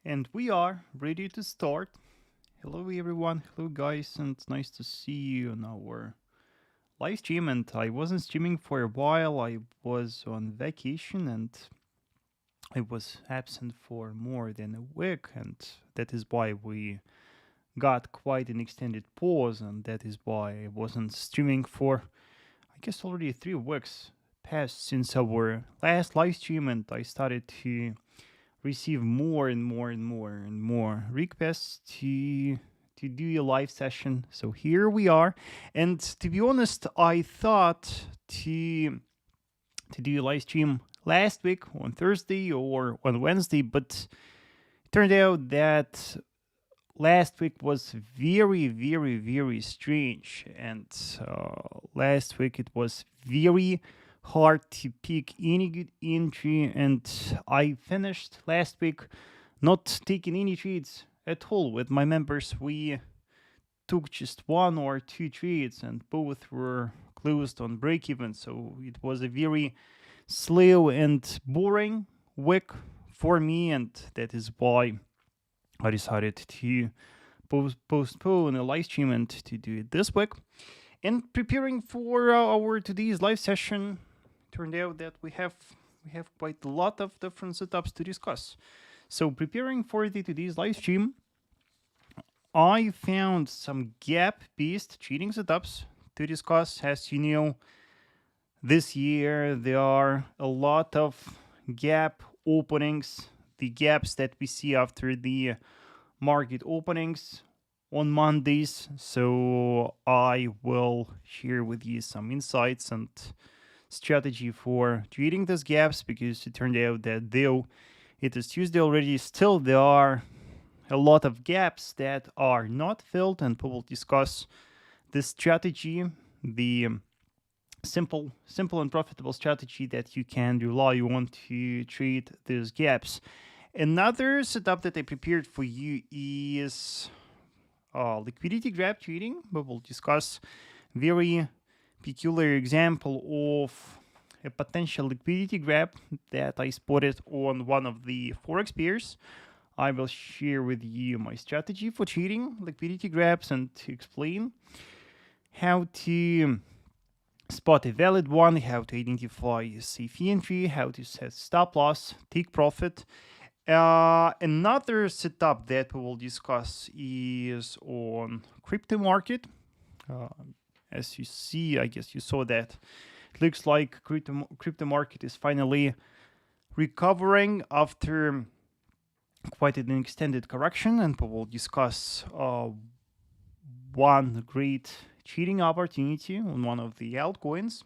And we are ready to start. Hello everyone, hello guys, and nice to see you on our live stream. And I wasn't streaming for a while, I was on vacation and I was absent for more than a week, and that is why we got quite an extended pause, and that is why I wasn't streaming for, I guess, already 3 weeks passed since our last live stream, and I started to receive more and more and more and more requests to do a live session. So here we are. And to be honest, I thought to do a live stream last week on Thursday or on Wednesday, but it turned out that last week was very strange, and last week it was very hard to pick any good entry, and I finished last week not taking any trades at all with my members. We took just 1 or 2 trades, and both were closed on break even, so it was a very slow and boring week for me, and that is why I decided to postpone a live stream and to do it this week. And preparing for our today's live session, turned out that we have quite a lot of different setups to discuss. So preparing for today's live stream, I found some gap-based trading setups to discuss. As you know, this year there are a lot of gap openings, the gaps that we see after the market openings on Mondays. So I will share with you some insights and strategy for trading those gaps, because it turned out that though it is Tuesday already, still there are a lot of gaps that are not filled, and we will discuss this strategy, the simple and profitable strategy that you can rely on to trade those gaps. Another setup that I prepared for you is liquidity grab trading. We will discuss very peculiar example of a potential liquidity grab that I spotted on one of the Forex pairs. I will share with you my strategy for trading liquidity grabs and to explain how to spot a valid one, how to identify a safe entry, how to set stop loss, take profit. Another setup that we will discuss is on crypto market. As you see, I guess you saw that it looks like crypto market is finally recovering after quite an extended correction, and we will discuss one great trading opportunity on one of the altcoins.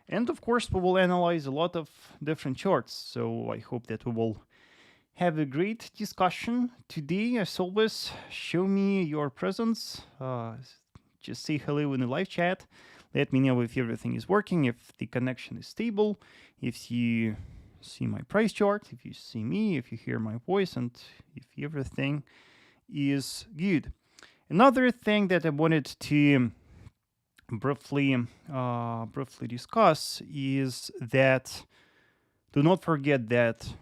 And of course, we will analyze a lot of different charts. So I hope that we will have a great discussion today. As always, show me your presence. Just say hello in the live chat. Let me know if everything is working, if the connection is stable, if you see my price chart, if you see me, if you hear my voice, and if everything is good. Another thing that I wanted to briefly discuss is that do not forget that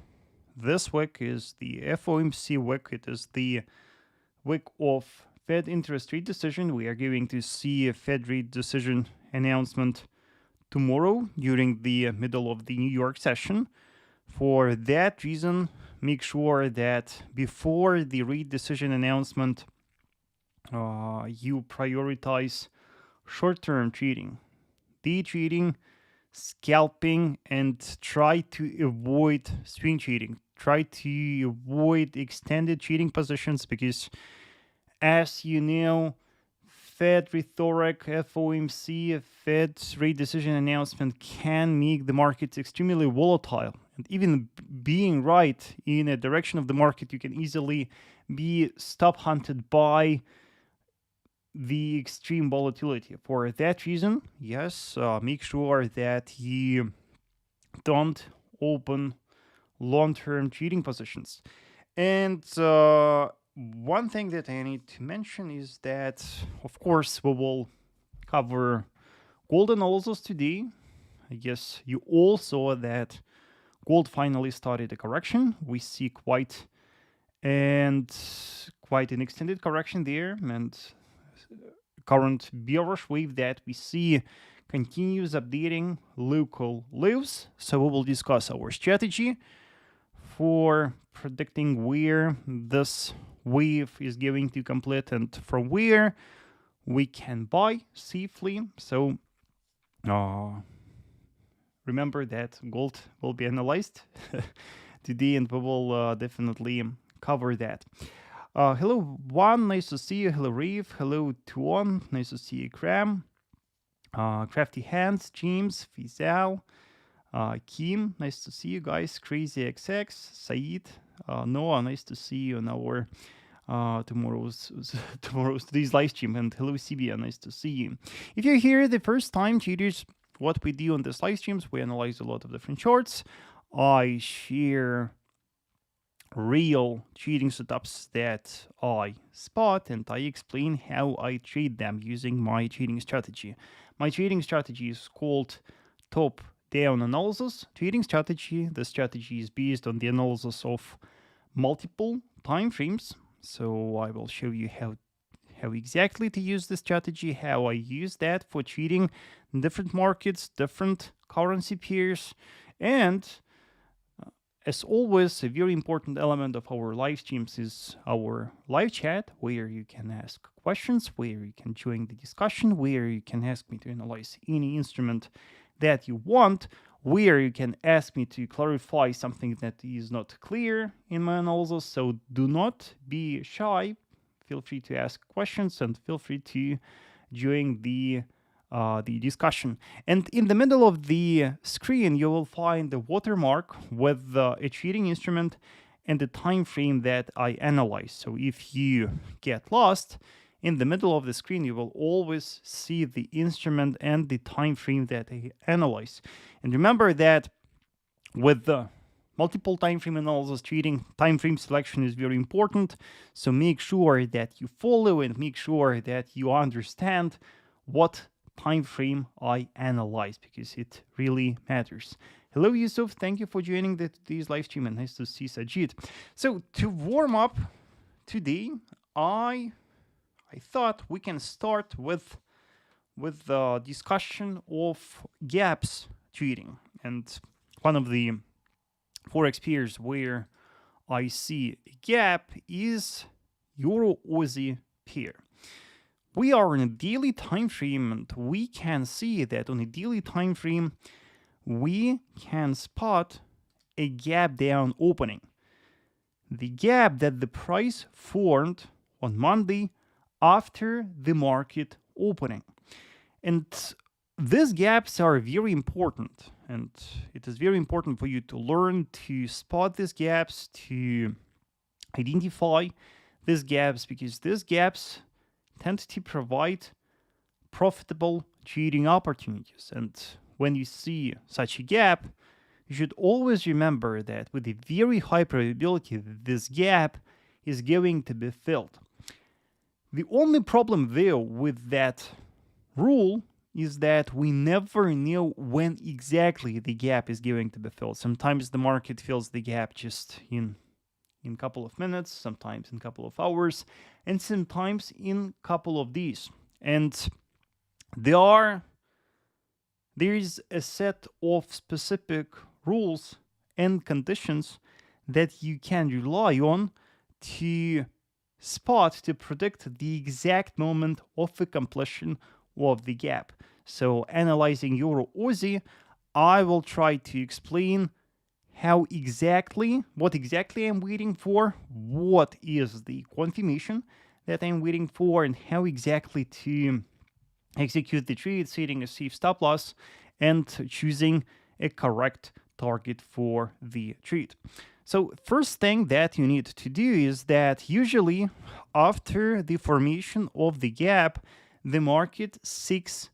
this week is the FOMC week. It is the week of Fed interest rate decision. We are going to see a Fed rate decision announcement tomorrow during the middle of the New York session. For that reason, make sure that before the rate decision announcement, you prioritize short-term trading, day trading, scalping, and try to avoid swing trading. Try to avoid extended trading positions, because as you know, Fed rhetoric, FOMC, Fed's rate decision announcement can make the markets extremely volatile. And even being right in a direction of the market, you can easily be stop hunted by the extreme volatility. For that reason, yes, make sure that you don't open long-term trading positions. And one thing that I need to mention is that, of course, we will cover gold analysis today. I guess you all saw that gold finally started a correction. We see quite and quite an extended correction there, and current bearish wave that we see continues updating local lows. So we will discuss our strategy for predicting where this wave is going to complete and from where we can buy safely. So remember that gold will be analyzed today, and we will definitely cover that. Hello, Juan, nice to see you. Hello, Reeve. Hello, Tuan, nice to see you. Cram, Crafty Hands, James, Fizal, Kim, nice to see you guys. Crazy XX, Said, Noah, nice to see you on our today's live stream. And hello, Sibia, nice to see you. If you're here the first time, cheaters, what we do on this live streams, we analyze a lot of different charts. I share real trading setups that I spot, and I explain how I trade them using my trading strategy. My trading strategy is called top-down analysis trading strategy. The strategy is based on the analysis of multiple time frames. So I will show you how exactly to use the strategy, how I use that for trading different markets, different currency pairs, and as always, a very important element of our live streams is our live chat, where you can ask questions, where you can join the discussion, where you can ask me to analyze any instrument that you want, where you can ask me to clarify something that is not clear in my analysis. So do not be shy. Feel free to ask questions and feel free to join the discussion. And in the middle of the screen, you will find the watermark with a trading instrument and the time frame that I analyze. So if you get lost, in the middle of the screen, you will always see the instrument and the time frame that I analyze. And remember that with the multiple time frame analysis trading, time frame selection is very important. So make sure that you follow and make sure that you understand what time frame I analyze, because it really matters. Hello, Yusuf. Thank you for joining today's live stream, and nice to see Sajid. So to warm up today, I thought we can start with the discussion of gaps trading, and one of the forex pairs where I see a gap is EURUSD pair. We are on a daily time frame, and we can see that on a daily time frame, we can spot a gap down opening. The gap that the price formed on Monday after the market opening. And these gaps are very important, and it is very important for you to learn to spot these gaps, to identify these gaps, because these gaps tend to provide profitable trading opportunities. And when you see such a gap, you should always remember that with a very high probability that this gap is going to be filled. The only problem there with that rule is that we never know when exactly the gap is going to be filled. Sometimes the market fills the gap just in a couple of minutes, sometimes in a couple of hours, and sometimes in a couple of days. And there is a set of specific rules and conditions that you can rely on to spot, to predict the exact moment of the completion of the gap. So analyzing EURUSD, I will try to explain what exactly I'm waiting for, what is the confirmation that I'm waiting for, and how exactly to execute the trade, setting a safe stop loss, and choosing a correct target for the trade. So first thing that you need to do is that usually after the formation of the gap, the market seeks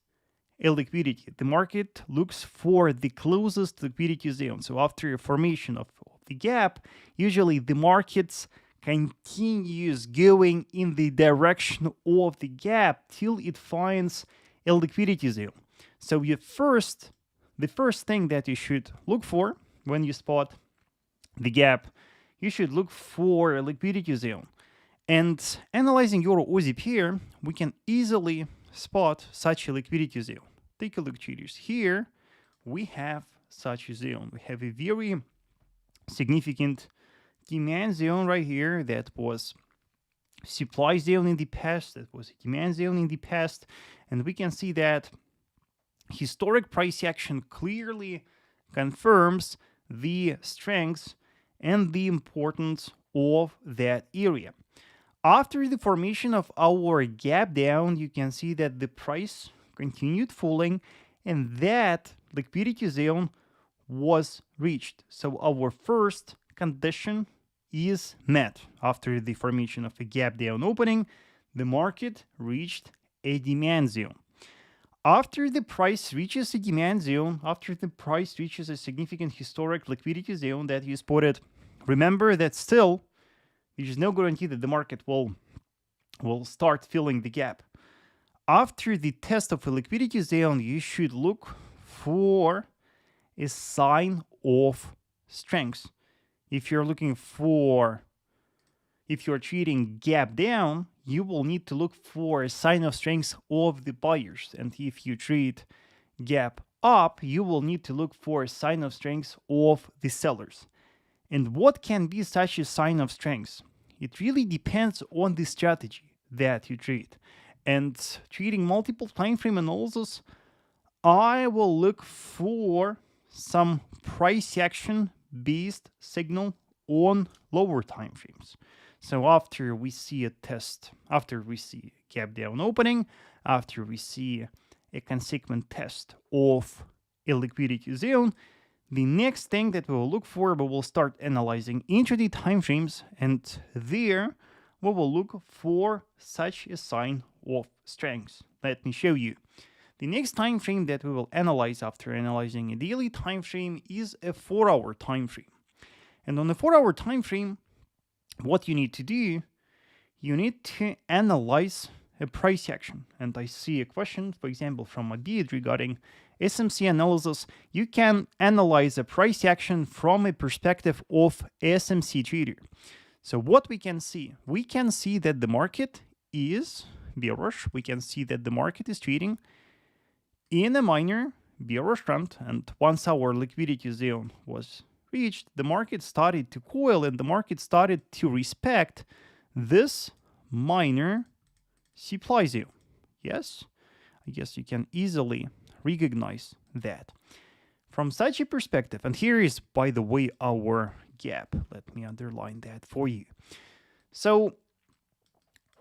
a liquidity. The market looks for the closest liquidity zone. So after a formation of the gap, usually the market continues going in the direction of the gap till it finds a liquidity zone. So the first thing that you should look for when you spot the gap you should look for a liquidity zone. And analyzing EURUSD pair, we can easily spot such a liquidity zone. Take a look, traders. Here we have such a zone. We have a very significant demand zone right here that was supply zone in the past, that was a demand zone in the past, and we can see that historic price action clearly confirms the strengths and the importance of that area. After the formation of our gap down, you can see that the price continued falling and that liquidity zone was reached. So our first condition is met. After the formation of a gap down opening, the market reached a demand zone. After the price reaches a demand zone, after the price reaches a significant historic liquidity zone that you spotted, remember that still there is no guarantee that the market will start filling the gap. After the test of a liquidity zone, you should look for a sign of strength. If you're trading gap down, you will need to look for a sign of strength of the buyers. And if you trade gap up, you will need to look for a sign of strength of the sellers. And what can be such a sign of strength? It really depends on the strategy that you trade. And trading multiple time frame analysis, I will look for some price action based signal on lower time frames. So after we see a test, after we see a gap down opening, after we see a consequent test of a liquidity zone, the next thing that we will look for, we will start analyzing intraday time frames, and there we will look for such a sign of strength. Let me show you. The next time frame that we will analyze after analyzing a daily time frame is a 4-hour time frame. And on the 4-hour time frame, what you need to do, you need to analyze a price action. And I see a question, for example, from Adid regarding SMC analysis. You can analyze a price action from a perspective of SMC trader. So what we can see that the market is bearish. We can see that the market is trading in a minor bearish trend, and once our liquidity zone was reached, the market started to coil and the market started to respect this minor supply zone. Yes, I guess you can easily recognize that. From such a perspective, and here is, by the way, our gap. Let me underline that for you. So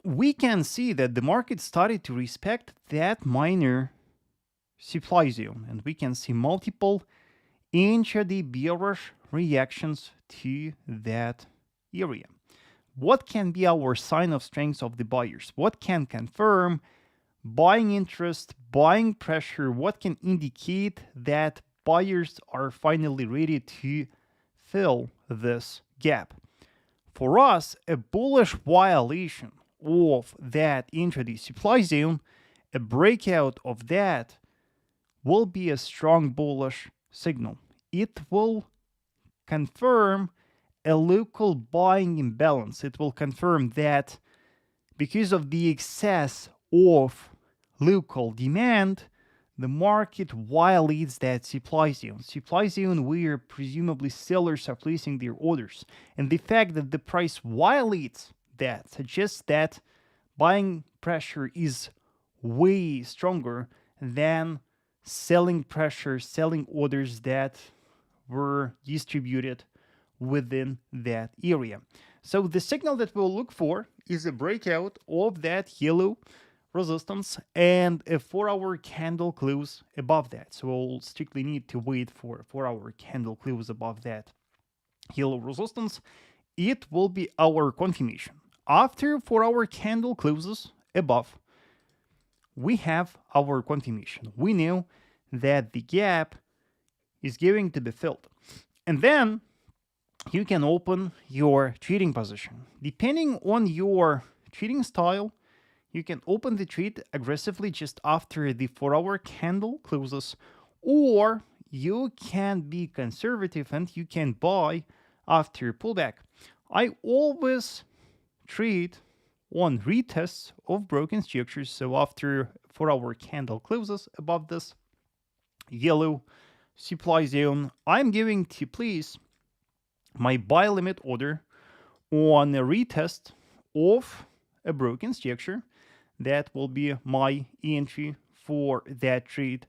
we can see that the market started to respect that minor supply zone, and we can see multiple intraday bearish reactions to that area. What can be our sign of strength of the buyers? What can confirm buying interest, buying pressure? What can indicate that buyers are finally ready to fill this gap? For us, a bullish violation of that intraday supply zone, a breakout of that, will be a strong bullish signal. It will confirm a local buying imbalance. It will confirm that because of the excess of local demand, the market violates that supply zone. Supply zone where presumably sellers are placing their orders. And the fact that the price violates that suggests that buying pressure is way stronger than selling pressure, selling orders that were distributed within that area. So the signal that we'll look for is a breakout of that yellow resistance and a 4-hour candle close above that. So we'll strictly need to wait for a 4-hour candle close above that yellow resistance. It will be our confirmation. After 4-hour candle closes above, we have our confirmation. We know that the gap is going to be filled. And then you can open your trading position. Depending on your trading style, you can open the trade aggressively just after the 4-hour candle closes, or you can be conservative and you can buy after pullback. I always trade on retests of broken structures. So after 4-hour candle closes above this yellow supply zone, I'm going to place my buy limit order on a retest of a broken structure. That will be my entry for that trade.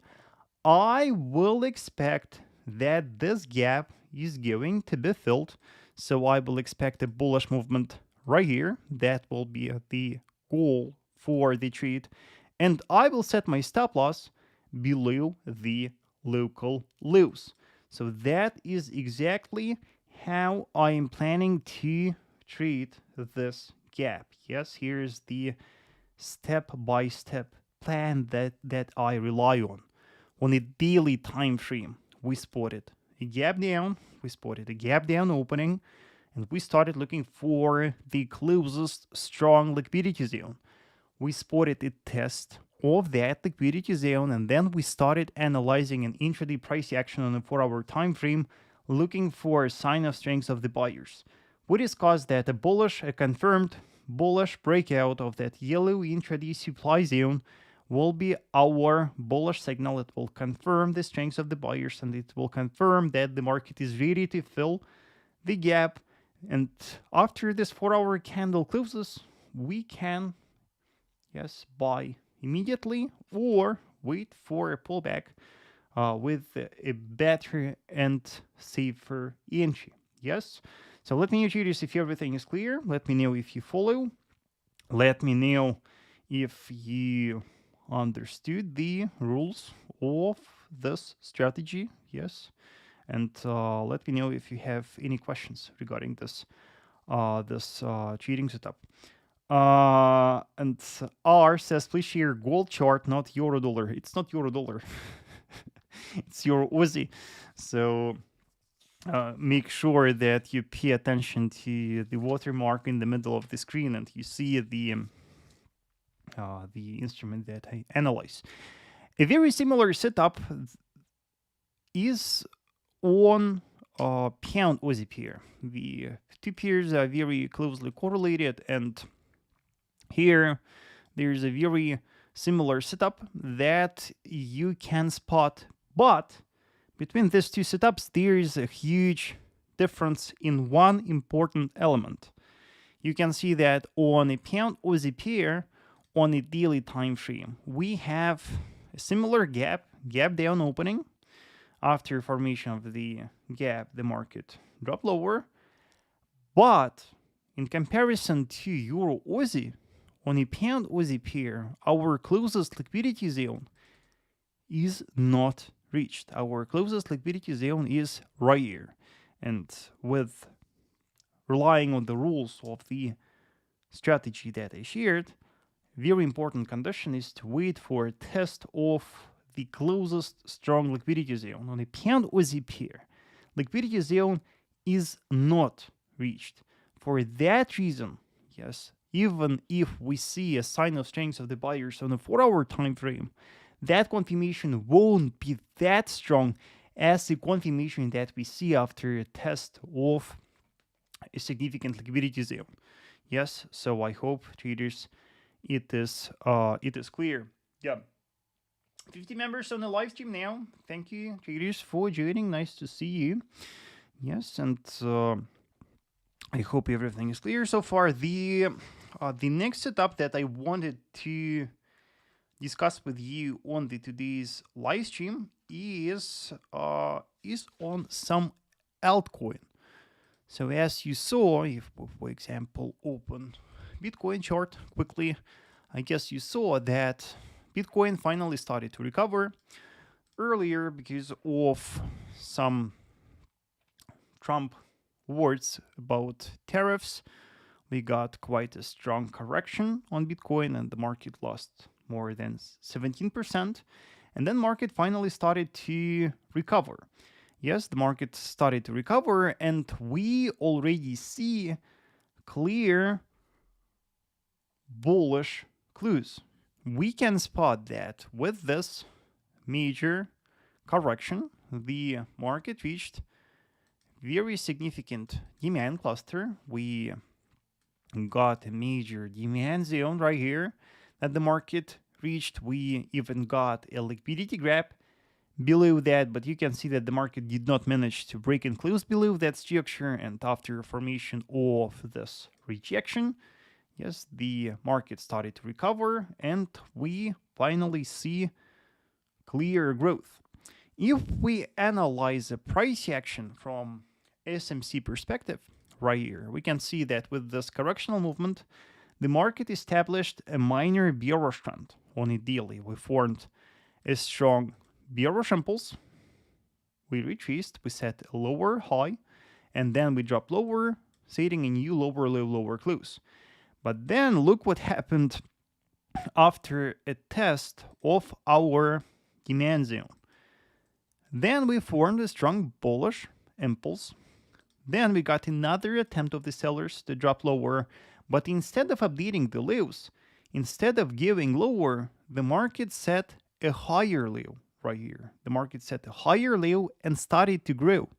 I will expect that this gap is going to be filled, so I will expect a bullish movement right here. That will be the goal for the trade, and I will set my stop loss below the local lows. So that is exactly how I am planning to trade this gap. Yes, here's the step-by-step plan that I rely on. On a daily time frame, we spotted a gap down, we spotted a gap down opening, and we started looking for the closest strong liquidity zone. We spotted a test of that liquidity zone, and then we started analyzing an intraday price action on a 4-hour time frame, looking for a sign of strength of the buyers. We discussed that a confirmed bullish breakout of that yellow intraday supply zone will be our bullish signal. It will confirm the strength of the buyers, and it will confirm that the market is ready to fill the gap. And after this 4-hour candle closes, we can, yes, buy immediately or wait for a pullback with a better and safer entry. Yes. So let me know, traders, if everything is clear. Let me know if you follow. Let me know if you understood the rules of this strategy. Yes. And let me know if you have any questions regarding this trading setup. And R says, please share gold chart, not euro dollar. It's not euro dollar. It's EURUSD. So make sure that you pay attention to the watermark in the middle of the screen and you see the instrument that I analyze. A very similar setup is on pound Aussie pair. The two pairs are very closely correlated, and here there's a very similar setup that you can spot, but between these two setups there is a huge difference in one important element. You can see that on a pound Aussie pair on a daily time frame we have a similar gap down opening. After formation of the gap, the market dropped lower, but in comparison to Euro Aussie, on a pound Aussie pair, our closest liquidity zone is not reached. Our closest liquidity zone is right here. And with relying on the rules of the strategy that I shared, very important condition is to wait for a test of the closest strong liquidity zone. On a pound Aussie pair, liquidity zone is not reached. For that reason, yes, even if we see a sign of strength of the buyers on a 4-hour time frame, that confirmation won't be that strong as the confirmation that we see after a test of a significant liquidity zone. Yes, so I hope, traders, it is clear. Yeah. 50 members on the live stream now. Thank you, traders, for joining. Nice to see you. Yes, and I hope everything is clear so far. The next setup that I wanted to discuss with you on today's live stream is on some altcoin. So as you saw, if we, for example, open Bitcoin chart quickly, I guess you saw that Bitcoin finally started to recover earlier because of some Trump words about tariffs. We got quite a strong correction on Bitcoin and the market lost more than 17%. And then market finally started to recover. Yes, the market started to recover and we already see clear bullish clues. We can spot that with this major correction, the market reached very significant demand cluster. We got a major demand zone right here that the market reached. We even got a liquidity grab below that, but you can see that the market did not manage to break and close below that structure. And after formation of this rejection, yes, the market started to recover and we finally see clear growth. If we analyze the price action from SMC perspective right here, we can see that with this correctional movement, the market established a minor bearish trend on it daily. We formed a strong bearish impulse. We retraced, we set a lower high, and then we dropped lower, setting a new lower low, lower close. But then look what happened after a test of our demand zone. Then we formed a strong bullish impulse. Then we got another attempt of the sellers to drop lower, but instead of updating the lows, instead of giving lower, the market set a higher low right here. The market set a higher low and started to grow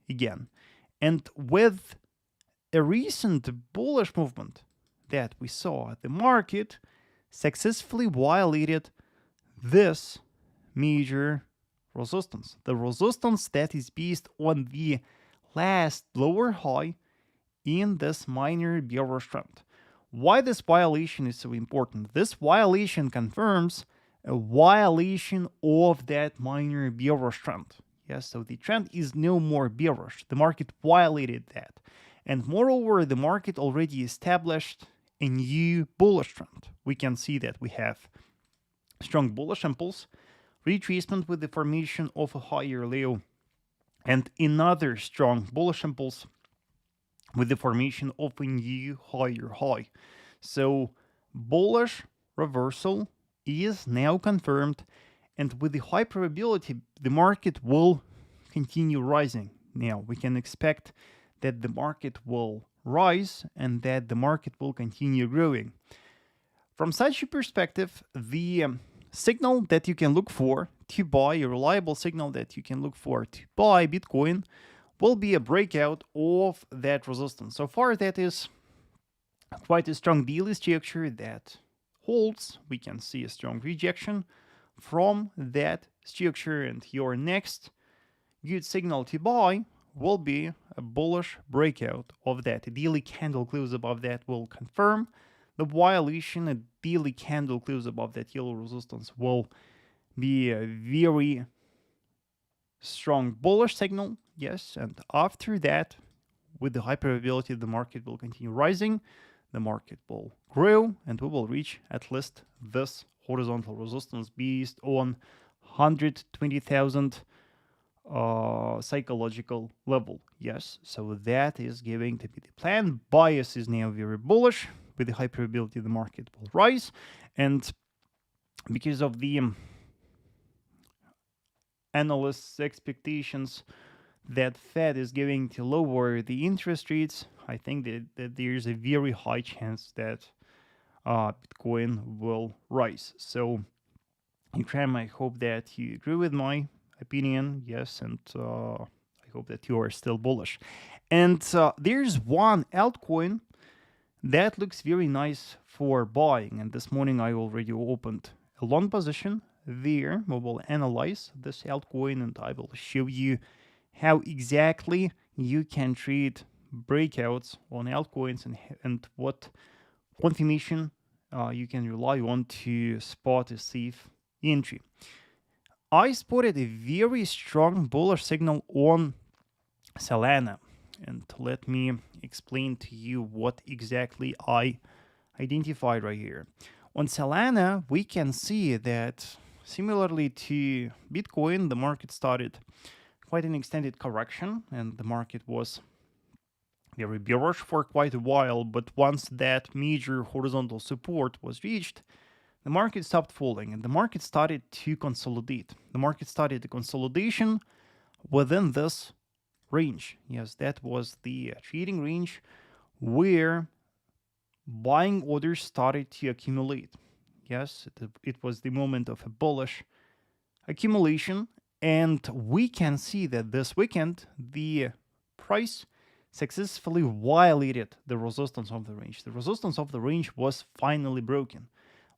again. And with a recent bullish movement that we saw, the market successfully violated this major resistance. The resistance that is based on the last lower high in this minor bearish trend. Why this violation is so important? This violation confirms a violation of that minor bearish trend. Yes, so the trend is no more bearish. The market violated that. And moreover, the market already established a new bullish trend. We can see that we have strong bullish impulse, retracement with the formation of a higher low, and another strong bullish impulse with the formation of a new higher high. So bullish reversal is now confirmed, and with the high probability the market will continue rising. Now we can expect that the market will rise and that the market will continue growing. From such a perspective, the signal that you can look for to buy, a reliable signal that you can look for to buy Bitcoin, will be a breakout of that resistance. So far, that is quite a strong daily structure that holds. We can see a strong rejection from that structure, and your next good signal to buy will be a bullish breakout of that. A daily candle close above that will confirm the violation. A daily candle close above that yellow resistance will be a very strong bullish signal. Yes, and after that, with the high probability the market will continue rising, the market will grow, and we will reach at least this horizontal resistance based on 120,000 psychological level. Yes, so that is going to be the plan. Bias is now very bullish. With the high probability the market will rise, and because of the analysts' expectations that Fed is going to lower the interest rates, I think that there's a very high chance that Bitcoin will rise. So, Ikram, I hope that you agree with my opinion. Yes, and I hope that you are still bullish. And there's one altcoin that looks very nice for buying. And this morning I already opened a long position there. We will analyze this altcoin and I will show you how exactly you can trade breakouts on altcoins and what confirmation you can rely on to spot a safe entry. I spotted a very strong bullish signal on Solana, and let me explain to you what exactly I identified right here. On Solana, we can see that similarly to Bitcoin, the market started quite an extended correction and the market was very bearish for quite a while, but once that major horizontal support was reached, the market stopped falling and the market started to consolidate. The market started the consolidation within this range. Yes, that was the trading range where buying orders started to accumulate. Yes, it was the moment of a bullish accumulation, and we can see that this weekend the price successfully violated the resistance of the range. The resistance of the range was finally broken.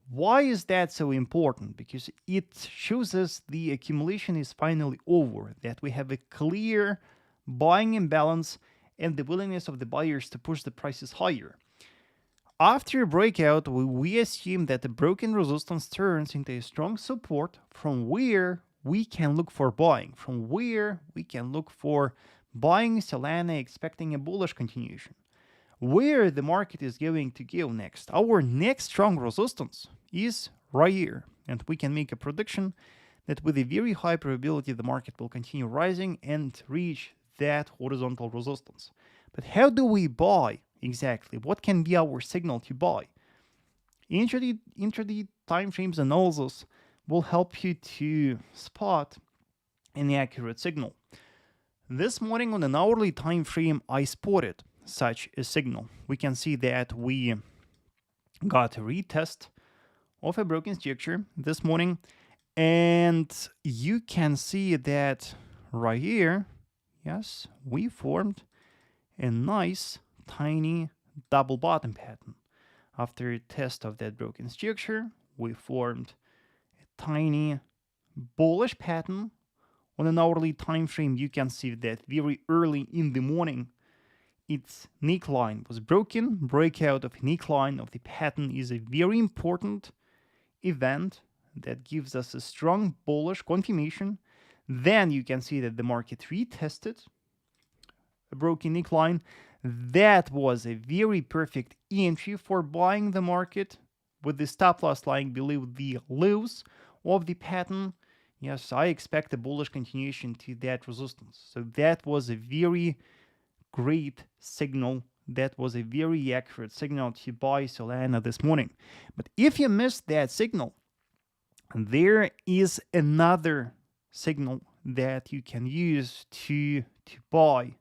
Why is that so important? Because it shows us the accumulation is finally over, that we have a clear buying imbalance and the willingness of the buyers to push the prices higher. After a breakout, we assume that the broken resistance turns into a strong support from where we can look for buying, from where we can look for buying Solana expecting a bullish continuation. Where the market is going to go next, our next strong resistance is right here, and we can make a prediction that with a very high probability the market will continue rising and reach that horizontal resistance. But how do we buy exactly? What can be our signal to buy? Intraday time frames analysis will help you to spot an accurate signal. This morning on an hourly time frame, I spotted such a signal. We can see that we got a retest of a broken structure this morning, and you can see that right here, yes, we formed a nice tiny double bottom pattern. After a test of that broken structure, we formed a tiny bullish pattern. On an hourly time frame, you can see that very early in the morning, its neckline was broken. Breakout of neckline of the pattern is a very important event that gives us a strong bullish confirmation. Then you can see that the market retested a broken neckline. That was a very perfect entry for buying the market with the stop loss lying below the lows of the pattern. Yes, I expect a bullish continuation to that resistance. So that was a very great signal. That was a very accurate signal to buy Solana this morning. But if you missed that signal, there is another signal that you can use to buy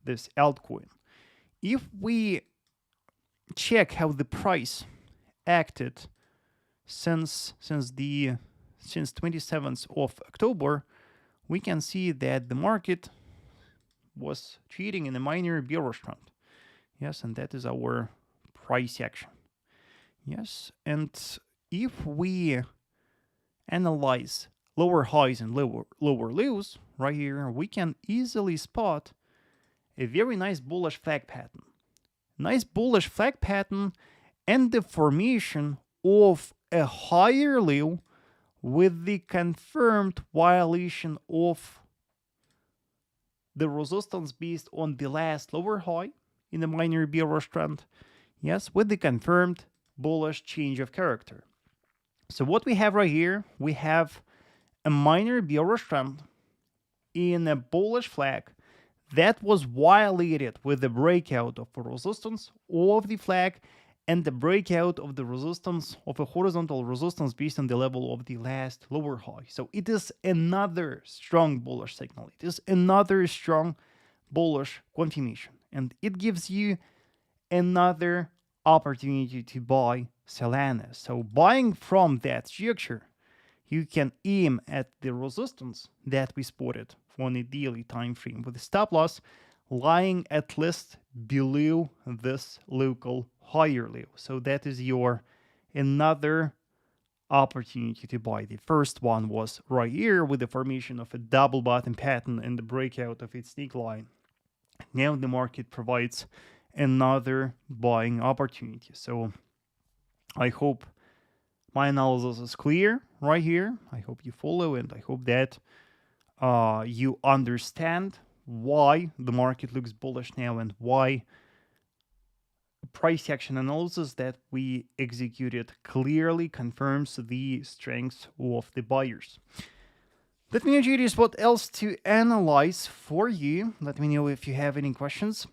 this altcoin. If we check how the price acted since 27th of October, we can see that the market was trading in a minor bearish trend. Yes, and that is our price action. Yes, and if we analyze lower highs and lower lows right here, we can easily spot a very nice bullish flag pattern. Nice bullish flag pattern and the formation of a higher low with the confirmed violation of the resistance based on the last lower high in the minor bearish trend. Yes, with the confirmed bullish change of character. So what we have right here, we have a minor bearish trend in a bullish flag that was violated with the breakout of a resistance of the flag and the breakout of the resistance of a horizontal resistance based on the level of the last lower high. So it is another strong bullish signal. It is another strong bullish confirmation. And it gives you another opportunity to buy Solana. So buying from that structure, you can aim at the resistance that we spotted on a daily time frame with the stop loss lying at least below this local higher low. So that is your another opportunity to buy. The first one was right here with the formation of a double bottom pattern and the breakout of its neckline. Now the market provides another buying opportunity. So I hope my analysis is clear right here. I hope you follow, and I hope that you understand why the market looks bullish now and why price action analysis that we executed clearly confirms the strength of the buyers. Let me know, Julius, what else to analyze for you. Let me know if you have any questions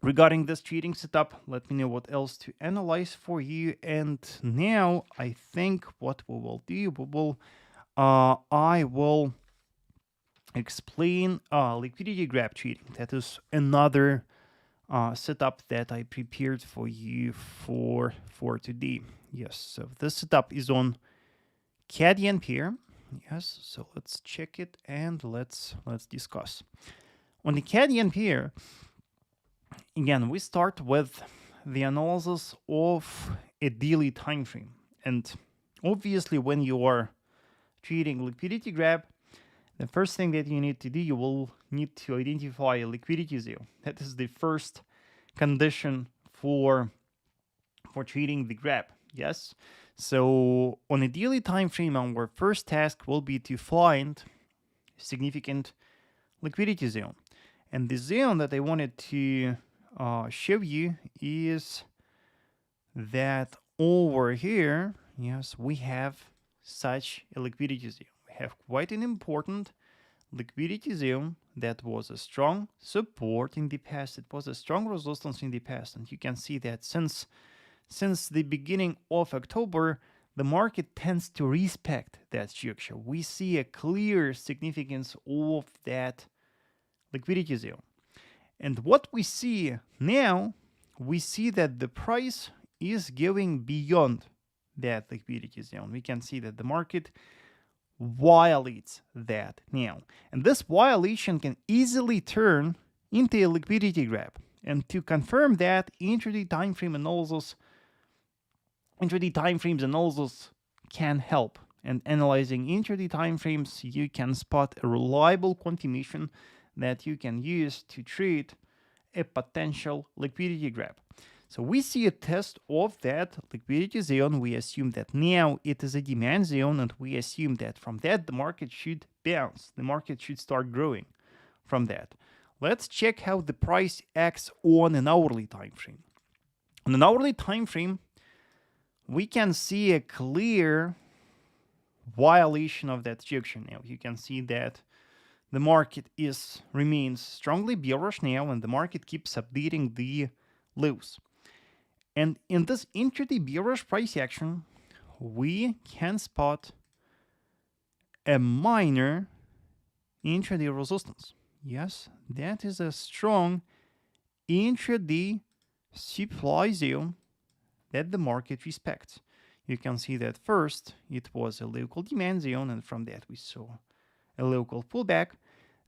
regarding this trading setup. Let me know what else to analyze for you. And now I think what we will do, I will explain liquidity grab trading. That is another setup that I prepared for you for today. Yes, so this setup is on CADJPY. Yes, so let's check it and let's discuss. On the CADJPY, again, we start with the analysis of a daily time frame. And obviously, when you are trading liquidity grab, the first thing that you need to do, you will need to identify a liquidity zone. That is the first condition for trading the grab. Yes. So on a daily time frame, our first task will be to find significant liquidity zone. And the zone that I wanted to show you is that over here, yes, we have such a liquidity zone. We have quite an important liquidity zone that was a strong support in the past. It was a strong resistance in the past. And you can see that since the beginning of October, the market tends to respect that structure. We see a clear significance of that liquidity zone. And what we see now, we see that the price is going beyond that liquidity zone. We can see that the market violates that now. And this violation can easily turn into a liquidity grab. And to confirm that, intraday time frame analysis can help. And analyzing intraday time frames, you can spot a reliable confirmation that you can use to treat a potential liquidity grab. So we see a test of that liquidity zone. We assume that now it is a demand zone, and we assume that from that the market should bounce. The market should start growing from that. Let's check how the price acts on an hourly time frame. On an hourly time frame, we can see a clear violation of that structure now. You can see that the market remains strongly bearish now, and the market keeps updating the lows. And in this intraday bearish price action, we can spot a minor intraday resistance. Yes, that is a strong intraday supply zone that the market respects. You can see that first it was a local demand zone, and from that we saw a local pullback.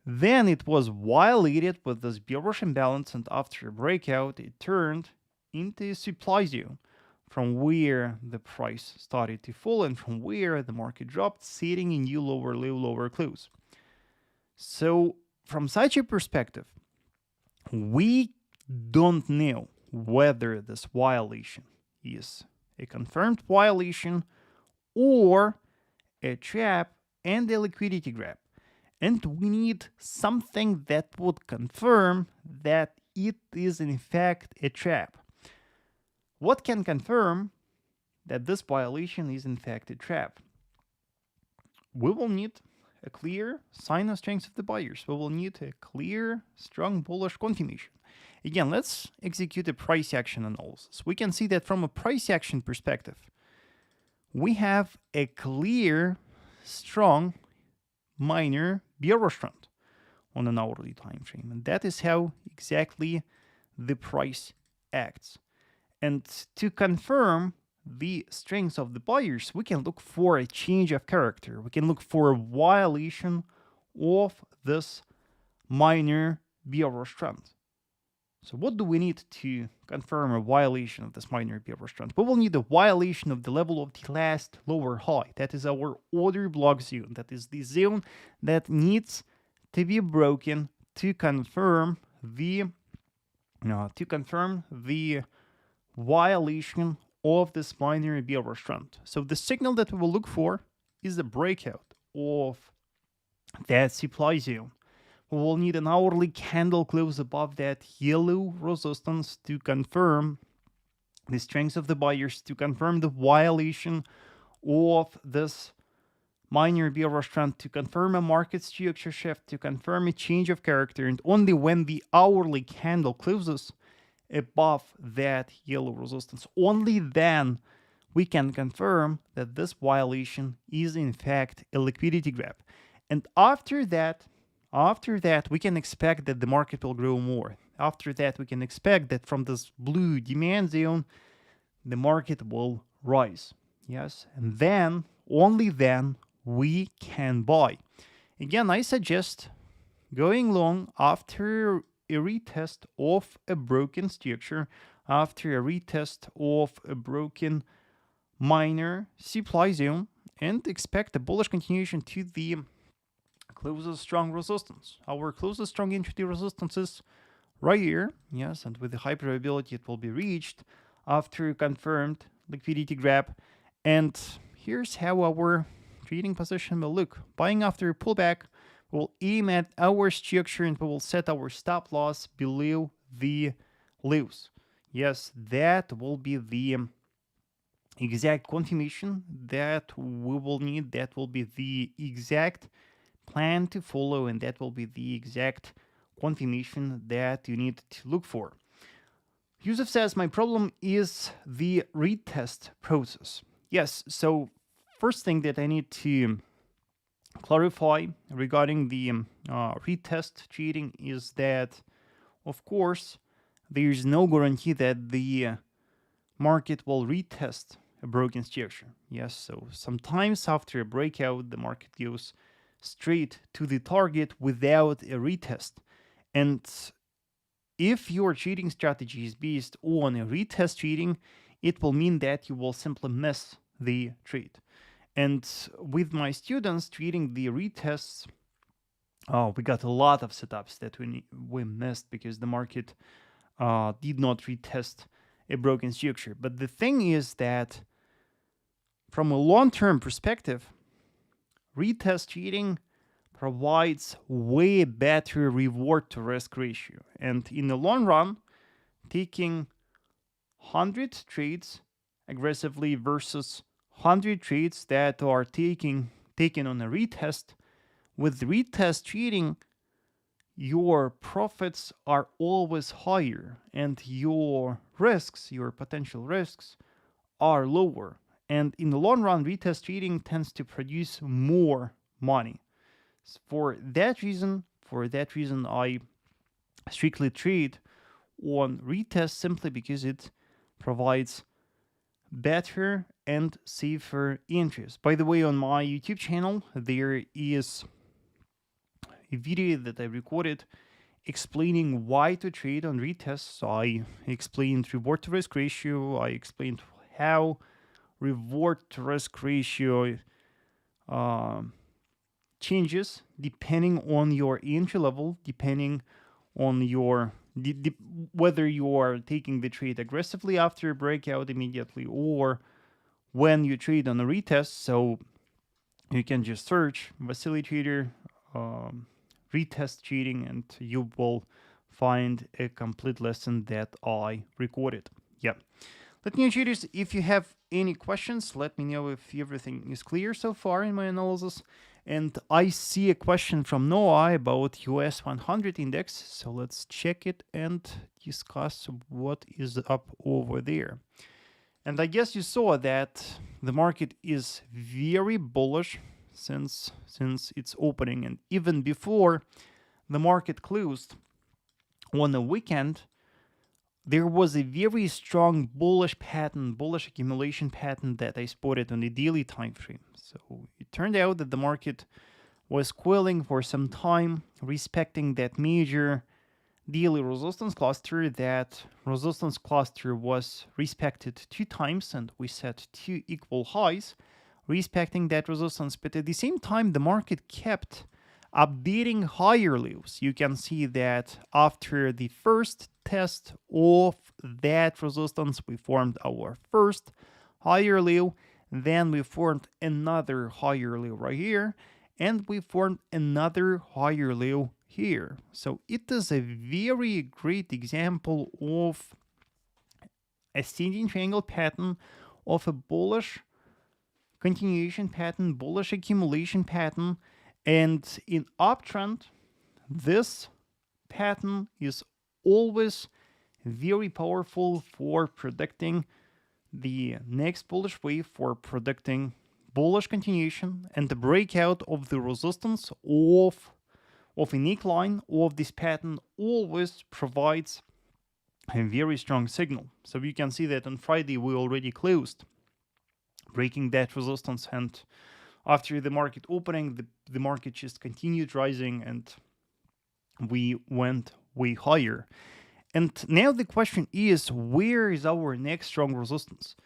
Then it was violated with this bearish imbalance, and after a breakout, it turned into a supply zone from where the price started to fall and from where the market dropped, setting a new lower low, lower close. So from such a perspective, we don't know whether this violation is a confirmed violation or a trap and a liquidity grab. And we need something that would confirm that it is in fact a trap. What can confirm that this violation is in fact a trap? We will need a clear sign of strength of the buyers. We will need a clear, strong bullish confirmation. Again, let's execute a price action analysis. We can see that from a price action perspective, we have a clear, strong, minor bearish trend on an hourly time frame. And that is how exactly the price acts. And to confirm the strength of the buyers, we can look for a change of character. We can look for a violation of this minor bearish trend. So what do we need to confirm a violation of this minor bearish trend? We will need a violation of the level of the last lower high. That is our order block zone. That is the zone that needs to be broken to confirm the violation of this minor bearish trend. So the signal that we will look for is the breakout of that supply zone. We will need an hourly candle close above that yellow resistance to confirm the strength of the buyers, to confirm the violation of this minor bearish trend, to confirm a market structure shift, to confirm a change of character. And only when the hourly candle closes above that yellow resistance, only then we can confirm that this violation is in fact a liquidity grab. And after that, we can expect that the market will grow more. After that, we can expect that from this blue demand zone, the market will rise. Yes, and then, only then, we can buy. Again, I suggest going long after a retest of a broken structure, after a retest of a broken minor supply zone, and expect a bullish continuation to the closest strong resistance. Our closest strong intraday resistance is right here, yes, and with the high probability it will be reached after confirmed liquidity grab. And here's how our trading position will look. Buying after a pullback, we'll aim at our structure and we will set our stop loss below the lows. Yes, that will be the exact confirmation that we will need. That will be the exact plan to follow, and that will be the exact confirmation that you need to look for. Yusuf says, my problem is the retest process. Yes, so first thing that I need to clarify regarding the retest trading is that, of course, there is no guarantee that the market will retest a broken structure. Yes, so sometimes after a breakout, the market goes straight to the target without a retest. And if your trading strategy is based on a retest trading, it will mean that you will simply miss the trade. And with my students trading the retests, we got a lot of setups that we missed because the market did not retest a broken structure. But the thing is that from a long-term perspective, retest trading provides way better reward to risk ratio. And in the long run, taking 100 trades aggressively versus 100 trades that are taken on a retest, with retest trading, your profits are always higher and your risks, your potential risks, are lower. And in the long run, retest trading tends to produce more money. For that reason, I strictly trade on retest simply because it provides better and safer entries. By the way, on my YouTube channel, there is a video that I recorded explaining why to trade on retests. I explained reward to risk ratio. I explained how reward to risk ratio changes depending on your entry level, depending on your whether you are taking the trade aggressively after a breakout immediately or when you trade on a retest. So you can just search Vasily trader retest trading and you will find a complete lesson that I recorded. Yeah. Let me know, traders, if you have any questions. Let me know if everything is clear so far in my analysis. And I see a question from Noah about US 100 index. So let's check it and discuss what is up over there. And I guess you saw that the market is very bullish since its opening. And even before the market closed on the weekend, there was a very strong bullish pattern, bullish accumulation pattern that I spotted on the daily time frame. So it turned out that the market was coiling for some time, respecting that major daily resistance cluster. That resistance cluster was respected 2 times, and we set 2 equal highs, respecting that resistance. But at the same time, the market kept updating higher lows. You can see that after the first test of that resistance, we formed our first higher low, then we formed another higher low right here, and we formed another higher low here. So it is a very great example of ascending triangle pattern, of a bullish continuation pattern, bullish accumulation pattern. And in uptrend, this pattern is always very powerful for predicting the next bullish wave, for predicting bullish continuation and the breakout of the resistance of a neckline of this pattern always provides a very strong signal. So you can see that on Friday we already closed, breaking that resistance, and after the market opening, the market just continued rising, and we went way higher. And now the question is, where is our next strong resistance?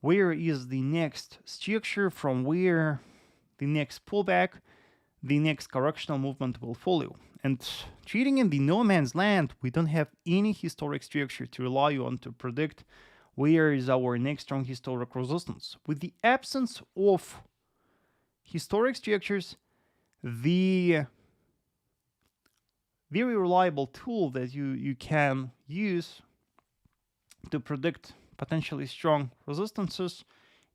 Where is the next structure from where the next pullback, the next correctional movement will follow? And trading in the no man's land, we don't have any historic structure to rely on to predict where is our next strong historic resistance. With the absence of historic structures, the very reliable tool that you can use to predict potentially strong resistances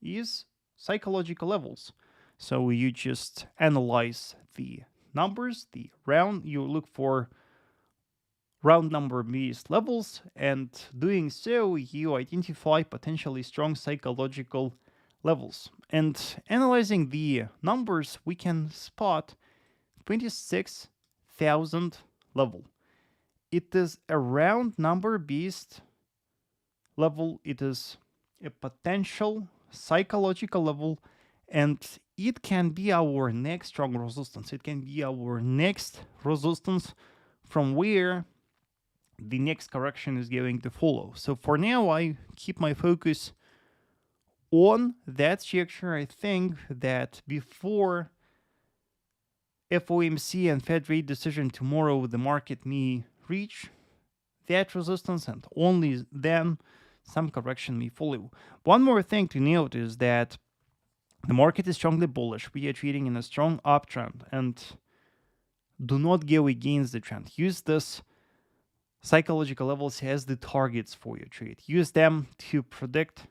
is psychological levels. So you just analyze the numbers, you look for round number based levels, and doing so you identify potentially strong psychological levels. And analyzing the numbers, we can spot 26,000 level. It is a round number based level, it is a potential psychological level, and it can be our next strong resistance. It can be our next resistance from where the next correction is going to follow. So for now, I keep my focus on that structure. I think that before FOMC and Fed rate decision tomorrow, the market may reach that resistance, and only then some correction may follow. One more thing to note is that the market is strongly bullish. We are trading in a strong uptrend, and do not go against the trend. Use this psychological levels as the targets for your trade. Use them to predict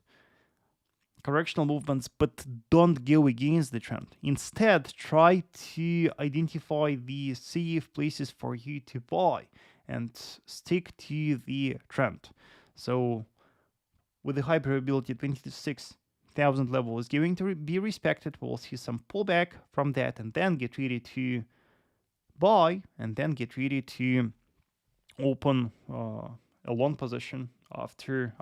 correctional movements, but don't go against the trend. Instead, try to identify the safe places for you to buy and stick to the trend. So with a high probability, 26,000 level is going to be respected. We'll see some pullback from that, and then get ready to buy, and then get ready to open a long position after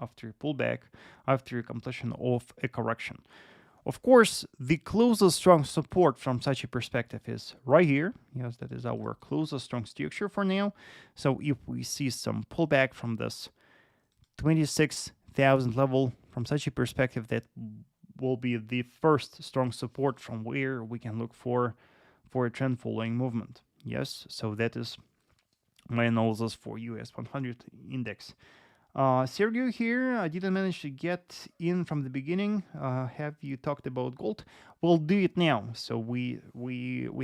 pullback, after completion of a correction. Of course, the closest strong support from such a perspective is right here. Yes, that is our closest strong structure for now. So if we see some pullback from this 26,000 level, from such a perspective, that will be the first strong support from where we can look for a trend following movement. Yes, so that is my analysis for US 100 index. Sergio here, I didn't manage to get in from the beginning. Have you talked about gold? We'll do it now. So we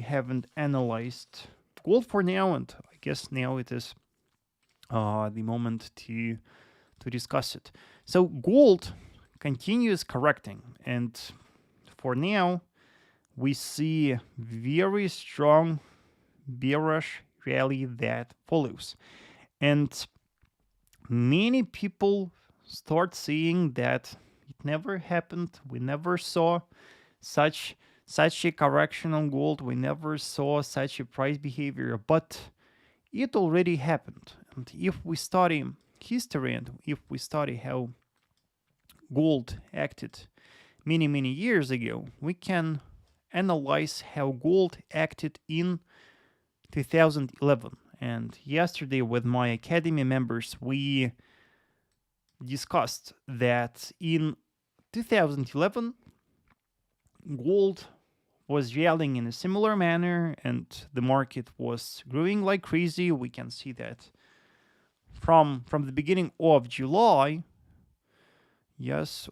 haven't analyzed gold for now, and I guess now it is the moment to discuss it. So gold continues correcting, and for now we see very strong bearish rally that follows, and many people start saying that it never happened. We never saw such a correction on gold. We never saw such a price behavior, but it already happened. And if we study history, and if we study how gold acted many years ago, we can analyze how gold acted in 2011. And yesterday with my academy members, we discussed that in 2011, gold was rallying in a similar manner, and the market was growing like crazy. We can see that from the beginning of July. Yes,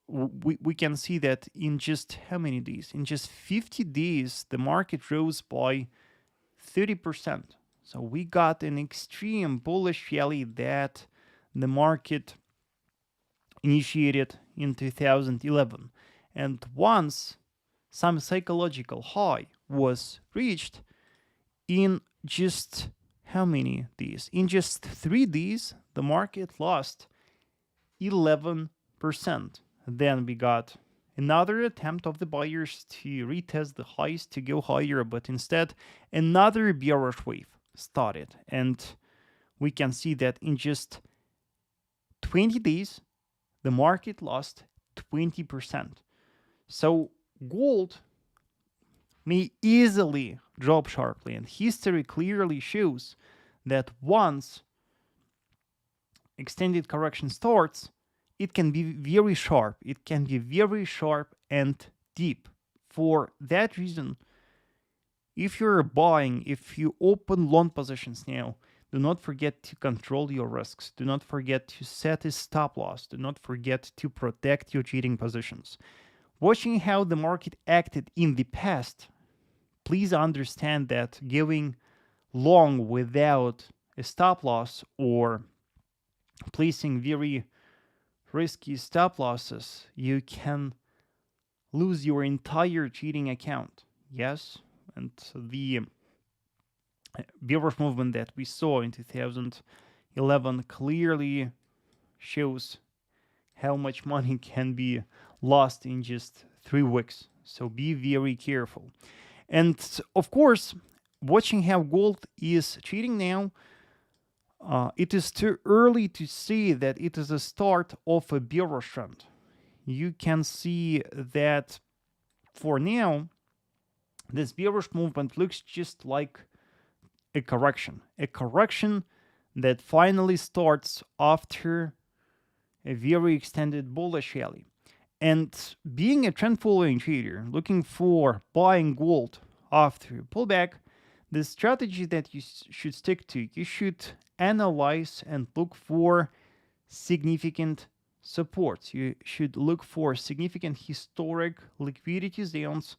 we can see that in just how many days? In just 50 days, the market rose by 30%. So we got an extreme bullish rally that the market initiated in 2011. And once some psychological high was reached, in just how many days? In just 3 days, the market lost 11%. Then we got another attempt of the buyers to retest the highs to go higher, but instead another bearish wave started, and we can see that in just 20 days the market lost 20%. So gold may easily drop sharply. And history clearly shows that once extended correction starts, it can be very sharp. It can be very sharp and deep. For that reason, if you're buying, if you open long positions now, do not forget to control your risks. Do not forget to set a stop loss. Do not forget to protect your cheating positions. Watching how the market acted in the past, please understand that going long without a stop loss or placing very risky stop losses, you can lose your entire cheating account. Yes, and the bearish movement that we saw in 2011 clearly shows how much money can be lost in just 3 weeks. So be very careful. And of course, watching how gold is cheating now, it is too early to see that it is a start of a bearish trend. You can see that for now, this bearish movement looks just like a correction that finally starts after a very extended bullish rally. And being a trend following trader, looking for buying gold after a pullback, the strategy that you should stick to, you should analyze and look for significant supports. You should look for significant historic liquidity zones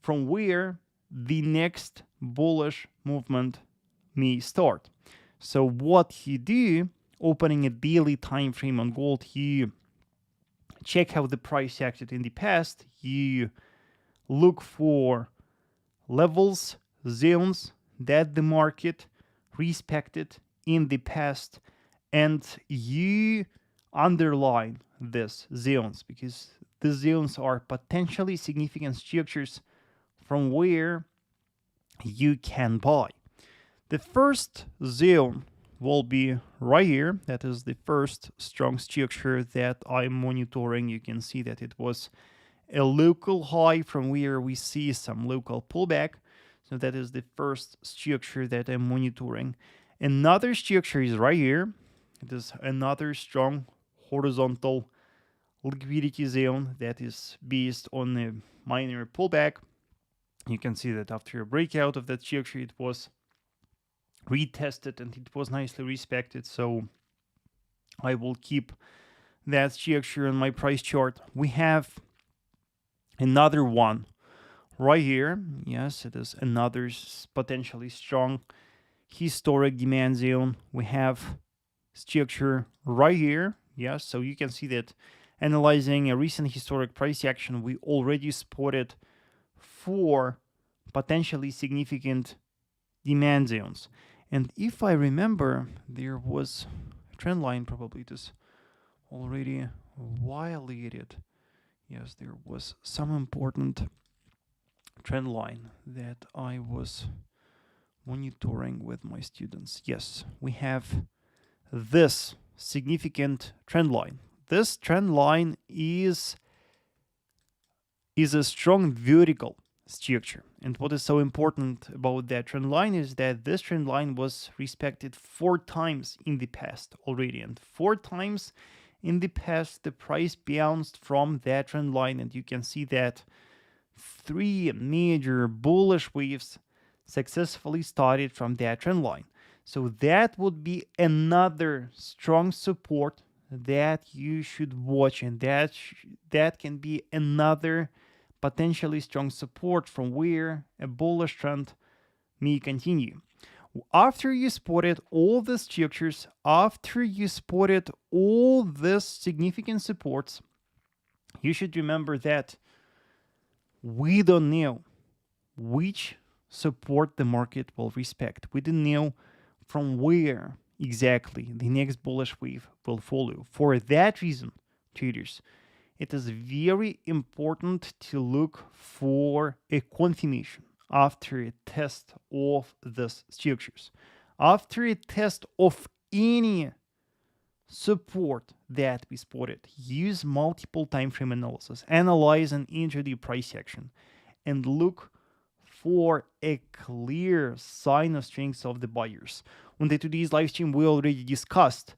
from where the next bullish movement may start. So what you do, opening a daily time frame on gold, you check how the price acted in the past, you look for levels, zones that the market respected in the past, and you underline these zones because the zones are potentially significant structures from where you can buy. The first zone will be right here. That is the first strong structure that I'm monitoring. You can see that it was a local high from where we see some local pullback. So that is the first structure that I'm monitoring. Another structure is right here. It is another strong horizontal liquidity zone that is based on a minor pullback. You can see that after a breakout of that structure, it was retested and it was nicely respected. So I will keep that structure on my price chart. We have another one right here. Yes, it is another potentially strong historic demand zone. We have structure right here. Yes, so you can see that analyzing a recent historic price action, we already spotted 4 potentially significant demand zones. And if I remember, there was a trend line, probably it is already violated. Yes, there was some important trend line that I was monitoring with my students. Yes, we have this significant trend line. This trend line is a strong vertical structure. And what is so important about that trend line is that this trend line was respected 4 times in the past already. And 4 times in the past, the price bounced from that trend line. And you can see that 3 major bullish waves successfully started from that trend line. So that would be another strong support that you should watch, and that can be another potentially strong support from where a bullish trend may continue. After you spotted all the structures, after you spotted all these significant supports, you should remember that we don't know which support the market will respect. We don't know from where exactly the next bullish wave will follow. For that reason, traders, it is very important to look for a confirmation after a test of these structures. After a test of any support that we spotted, use multiple time frame analysis, analyze and intraday price action, and look for a clear sign of strength of the buyers. On the today's live stream, we already discussed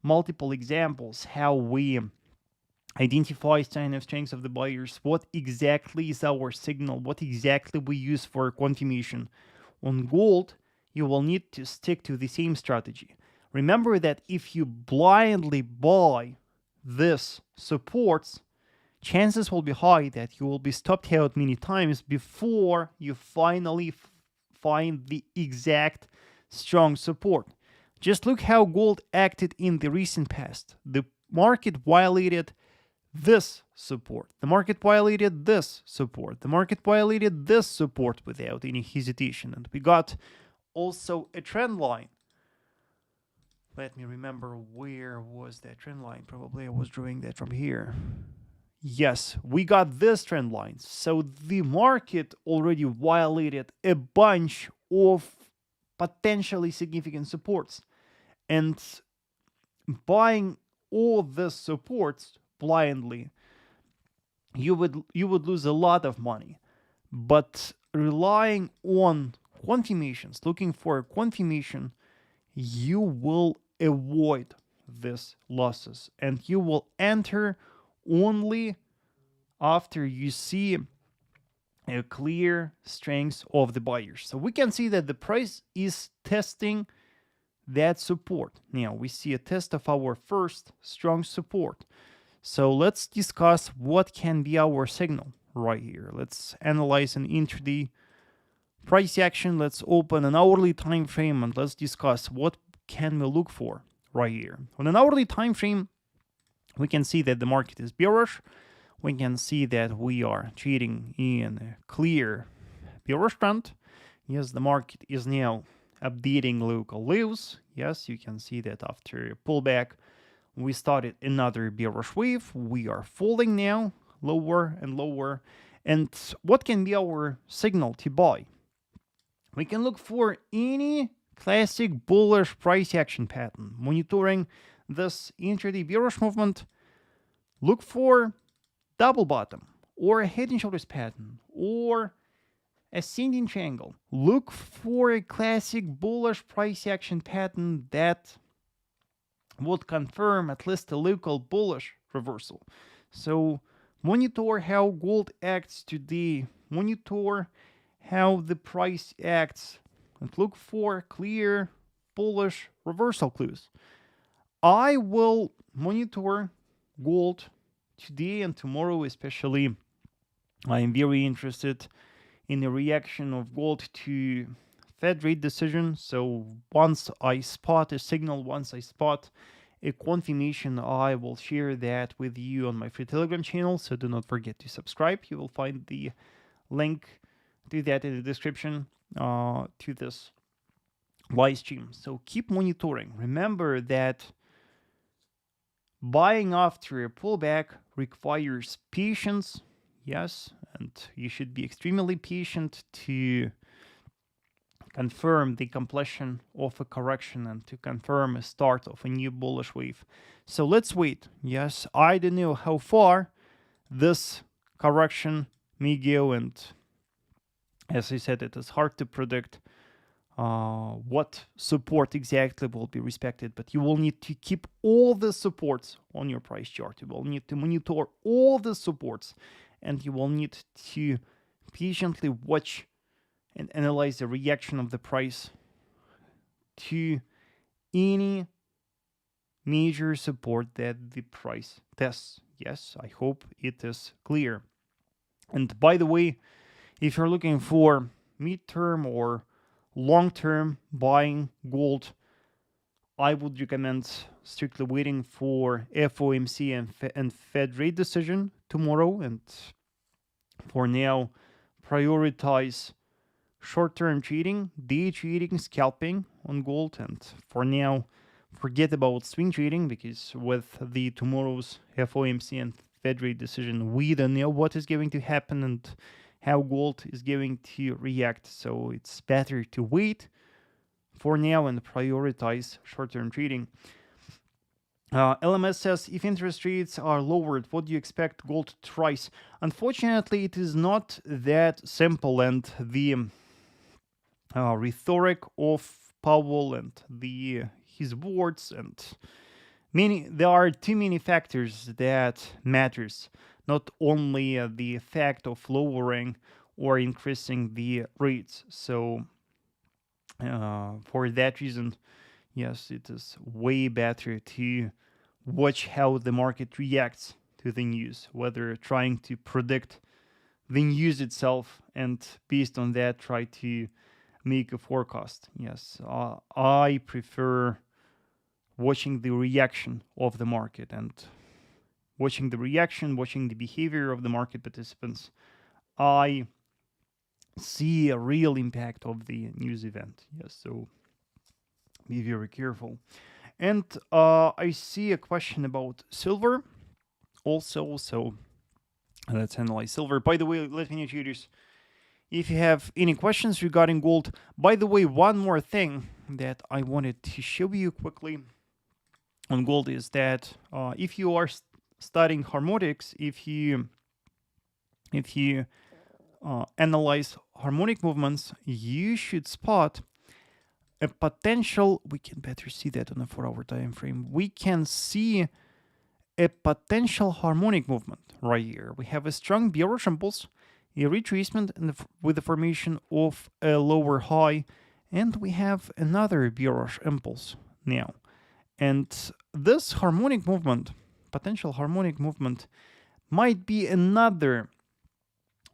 multiple examples how we identify sign of strength of the buyers, what exactly is our signal, what exactly we use for confirmation. On gold, you will need to stick to the same strategy. Remember that if you blindly buy this supports, chances will be high that you will be stopped out many times before you finally find the exact strong support. Just look how gold acted in the recent past. The market violated this support. The market violated this support. The market violated this support without any hesitation. And we got also a trend line. Let me remember, where was that trend line? Probably I was drawing that from here. Yes, we got this trend line. So the market already violated a bunch of potentially significant supports. And buying all these supports blindly, you would lose a lot of money. But relying on confirmations, looking for a confirmation, you will avoid these losses, and you will enter only after you see a clear strength of the buyers. So we can see that the price is testing that support. Now we see a test of our first strong support. So let's discuss what can be our signal right here. Let's analyze an intraday price action. Let's open an hourly time frame and let's discuss what can we look for right here. On an hourly time frame, we can see that the market is bearish. We can see that we are trading in a clear bearish trend. Yes, the market is now updating local lows. Yes, you can see that after a pullback, we started another bearish wave. We are falling now, lower and lower. And what can be our signal to buy? We can look for any classic bullish price action pattern. Monitoring this intraday bearish movement, look for double bottom or a head and shoulders pattern or ascending triangle. Look for a classic bullish price action pattern that would confirm at least a local bullish reversal. So monitor how gold acts today, monitor how the price acts, and look for clear bullish reversal clues. I will monitor gold today and tomorrow especially. I am very interested in the reaction of gold to Fed rate decision. So once I spot a signal, once I spot a confirmation, I will share that with you on my free Telegram channel. So do not forget to subscribe. You will find the link to that in the description to this live stream. So keep monitoring. Remember that buying after a pullback requires patience. Yes, and you should be extremely patient to confirm the completion of a correction and to confirm a start of a new bullish wave. So let's wait. Yes, I don't know how far this correction may go, and as I said, it is hard to predict what support exactly will be respected, but you will need to keep all the supports on your price chart. You will need to monitor all the supports, and you will need to patiently watch and analyze the reaction of the price to any major support that the price tests. Yes, I hope it is clear. And by the way, if you're looking for mid-term or long-term buying gold, I would recommend strictly waiting for FOMC and Fed rate decision tomorrow. And for now, prioritize short-term trading, day trading, scalping on gold. And for now, forget about swing trading, because with the tomorrow's FOMC and Fed rate decision, we don't know what is going to happen and how gold is going to react. So it's better to wait for now and prioritize short-term trading. LMS says, if interest rates are lowered, what do you expect gold to rise? Unfortunately, it is not that simple, and the rhetoric of Powell and his words and there are too many factors that matters. Not only the effect of lowering or increasing the rates. So for that reason, yes, it is way better to watch how the market reacts to the news, whether trying to predict the news itself and based on that try to make a forecast. Yes, I prefer watching the reaction of the market and watching the behavior of the market participants. I see a real impact of the news event. Yes, so be very careful. And I see a question about silver also, so let's analyze silver. By the way, let me know, traders, if you have any questions regarding gold. By the way, one more thing that I wanted to show you quickly on gold is that if you are studying harmonics, if you analyze harmonic movements, you should spot a potential. We can better see that on a 4-hour time frame. We can see a potential harmonic movement right here. We have a strong bearish impulse, a retracement with the formation of a lower high, and we have another bearish impulse now. And this harmonic movement, potential harmonic movement, might be another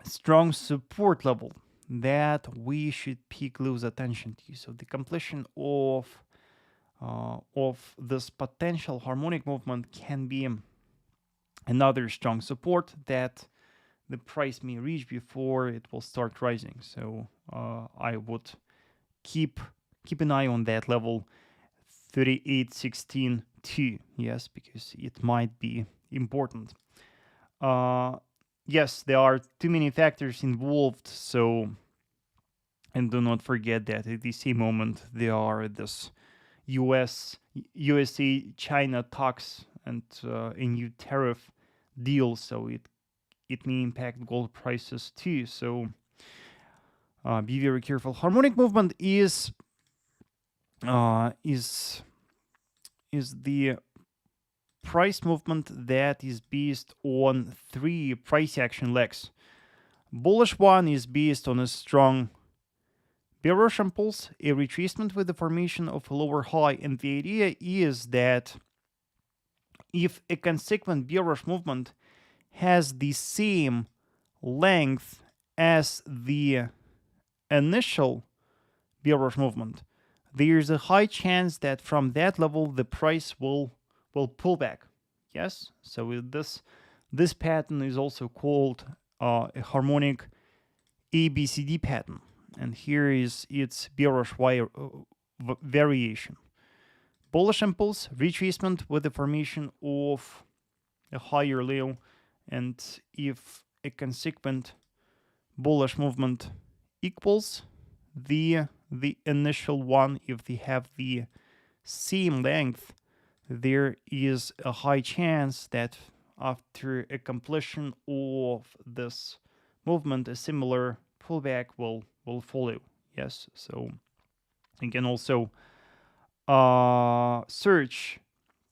strong support level that we should pay close attention to. So the completion of this potential harmonic movement can be another strong support that the price may reach before it will start rising. So I would keep an eye on that level, 38.16.2. Yes, because it might be important. Yes, there are too many factors involved, so, and do not forget that at the same moment there are this USA China talks and a new tariff deal, so it may impact gold prices too. So be very careful. Harmonic movement is the price movement that is based on 3 price action legs. Bullish one is based on a strong bearish impulse, a retracement with the formation of a lower high, and the idea is that if a consequent bearish movement has the same length as the initial bearish movement, there's a high chance that from that level the price will pull back. Yes, so this pattern is also called a harmonic ABCD pattern, and here is its bearish variation. Bullish impulse, retracement with the formation of a higher low, and if a consequent bullish movement equals the initial one, if they have the same length, there is a high chance that after a completion of this movement, a similar pullback will follow. Yes, so you can also search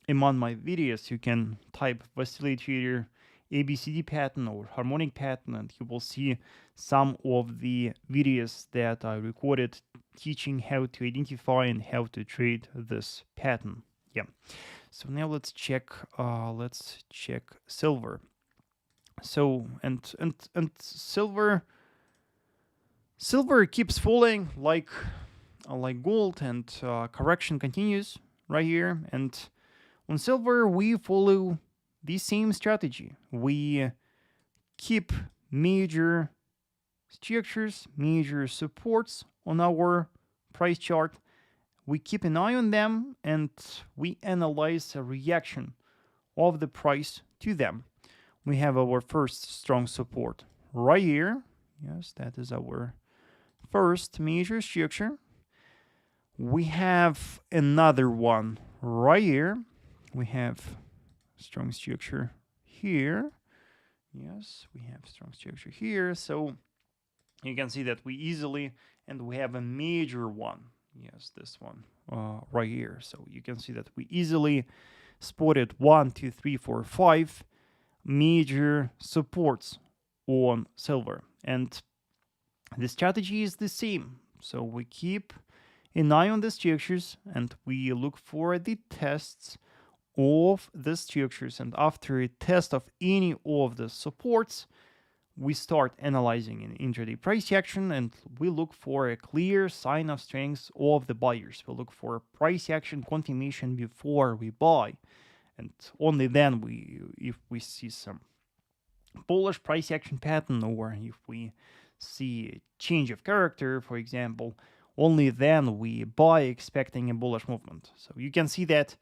among my videos. You can type Vasily Trader ABCD pattern or harmonic pattern, and you will see some of the videos that I recorded teaching how to identify and how to trade this pattern. Yeah. So now let's check silver. So and silver keeps falling like gold, and correction continues right here. And on silver we follow the same strategy. We keep major structures, major supports on our price chart. We keep an eye on them and we analyze a reaction of the price to them. We have our first strong support right here. Yes, that is our first major structure. We have another one right here. we have strong structure here. Yes, we have strong structure here. So you can see that we easily, and we have a major one. Yes, this one right here. So you can see that we easily spotted 1, 2, 3, 4, 5 major supports on silver. And the strategy is the same. So we keep an eye on the structures and we look for the tests of the structures. And after a test of any of the supports, we start analyzing an intraday price action and we look for a clear sign of strength of the buyers. We look for price action confirmation before we buy. And only then if we see some bullish price action pattern, or if we see a change of character, for example, only then we buy expecting a bullish movement. So you can see that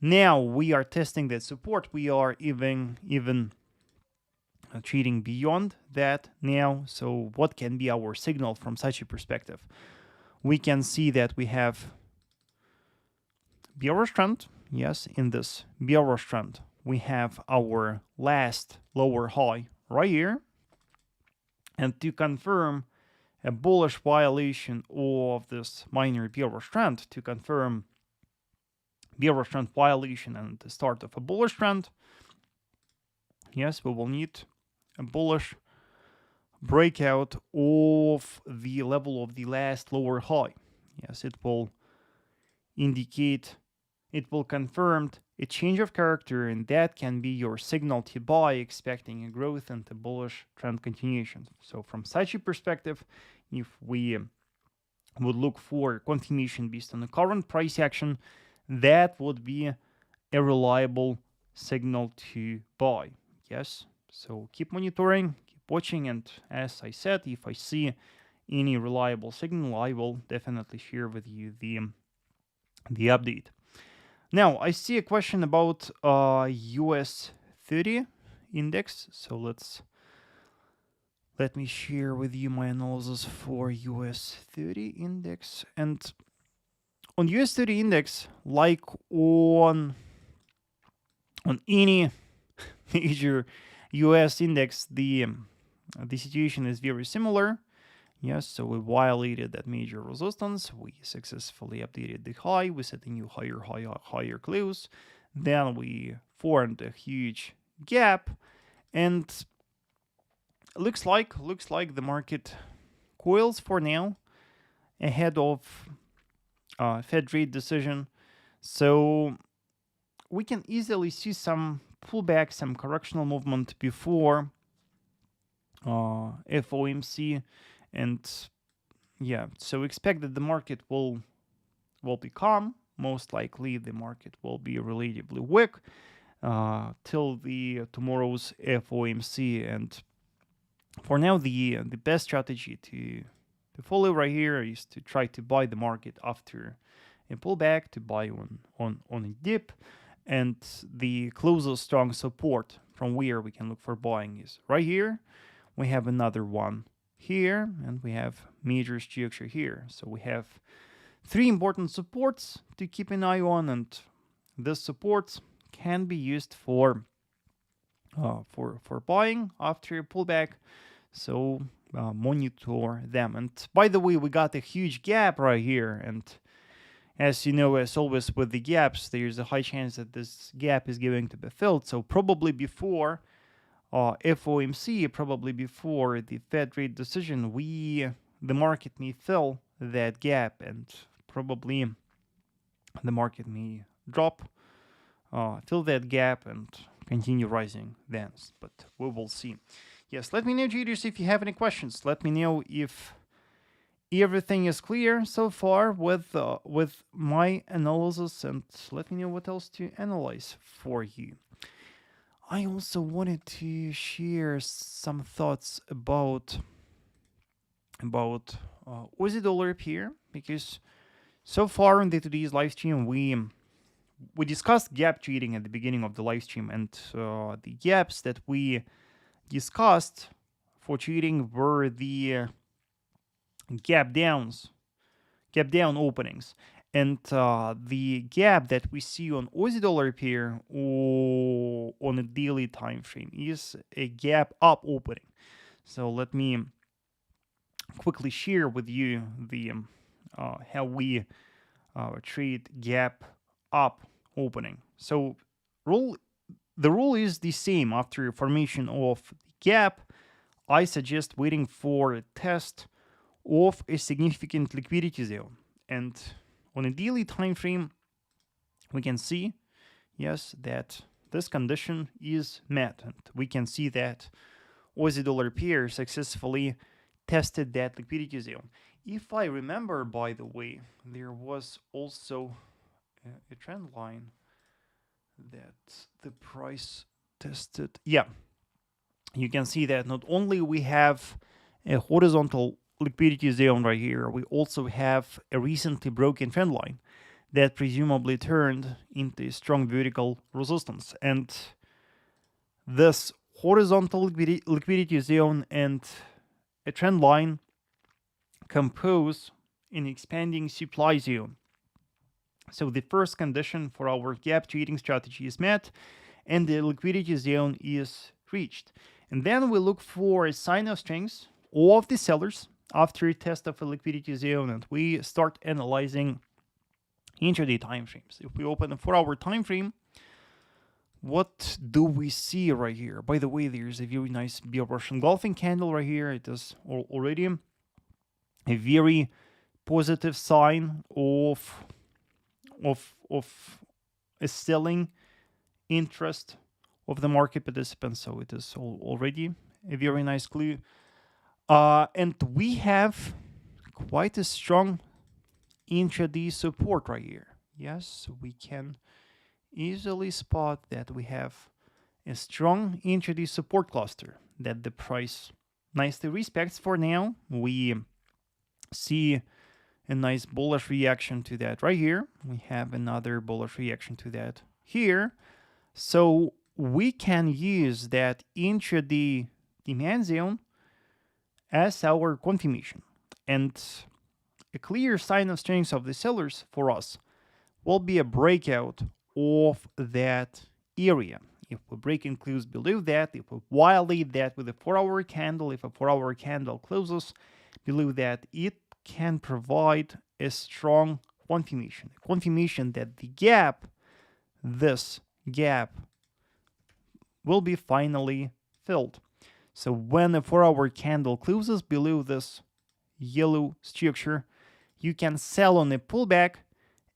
now we are testing that support. We are even trading beyond that now. So what can be our signal from such a perspective? We can see that we have bearish trend. Yes, in this bearish trend, we have our last lower high right here. And to confirm a bullish violation of this minor bearish trend, to confirm bearish trend violation and the start of a bullish trend, yes, we will need a bullish breakout of the level of the last lower high. Yes, it will indicate, it will confirm a change of character, and that can be your signal to buy, expecting a growth and a bullish trend continuation. So from such a perspective, if we would look for confirmation based on the current price action, that would be a reliable signal to buy. Yes, so keep monitoring, keep watching, and as I said, if I see any reliable signal, I will definitely share with you the update. Now, I see a question about US 30 index. So let me share with you my analysis for US 30 index. And on US 30 index, like on any major US index, the situation is very similar. Yes, so we violated that major resistance. We successfully updated the high. We set a new higher close. Then we formed a huge gap, and looks like the market coils for now ahead of Fed rate decision. So we can easily see some pullback, some correctional movement before FOMC. And yeah, so expect that the market will be calm. Most likely the market will be relatively weak till the tomorrow's FOMC. And for now, the best strategy to follow right here is to try to buy the market after a pullback, to buy on a dip. And the closest strong support from where we can look for buying is right here. We have another one here, and we have major structure here. So we have 3 important supports to keep an eye on, and these supports can be used for buying after a pullback. So monitor them. And by the way, we got a huge gap right here, and as you know, as always with the gaps, there's a high chance that this gap is going to be filled. So probably before FOMC, probably before the Fed rate decision, the market may fill that gap, and probably the market may drop, fill that gap, and continue rising then. But we will see. Yes, let me know, traders, if you have any questions. Let me know if everything is clear so far with my analysis, and let me know what else to analyze for you. I also wanted to share some thoughts about Aussie dollar here, because so far in today's live stream we discussed gap trading at the beginning of the live stream, and the gaps that we discussed for trading were the gap down openings. And the gap that we see on Aussie dollar pair or on a daily time frame is a gap up opening. So let me quickly share with you the how we trade gap up opening. So the rule is the same. After formation of the gap, I suggest waiting for a test of a significant liquidity zone. And on a daily time frame, we can see, yes, that this condition is met. And we can see that Aussie dollar pair successfully tested that liquidity zone. If I remember, by the way, there was also a trend line that the price tested. Yeah, you can see that not only we have a horizontal liquidity zone right here, we also have a recently broken trend line that presumably turned into strong vertical resistance. And this horizontal liquidity zone and a trend line compose an expanding supply zone. So the first condition for our gap trading strategy is met and the liquidity zone is reached. And then we look for a sign of strength of the sellers after a test of a liquidity zone, and we start analyzing intraday time frames. If we open a 4-hour time frame, what do we see right here? By the way, there's a very nice bearish engulfing candle right here. It is already a very positive sign of a selling interest of the market participants. So it is already a very nice clue. And we have quite a strong intraday support right here. Yes, we can easily spot that we have a strong intraday support cluster that the price nicely respects for now. We see a nice bullish reaction to that right here. We have another bullish reaction to that here. So we can use that intraday demand zone as our confirmation. And a clear sign of strength of the sellers for us will be a breakout of that area. If we break and close below that, if we violate that with a 4-hour candle, if a 4-hour candle closes below that, it can provide a strong confirmation that the gap, this gap, will be finally filled. So when a 4-hour candle closes below this yellow structure, you can sell on a pullback,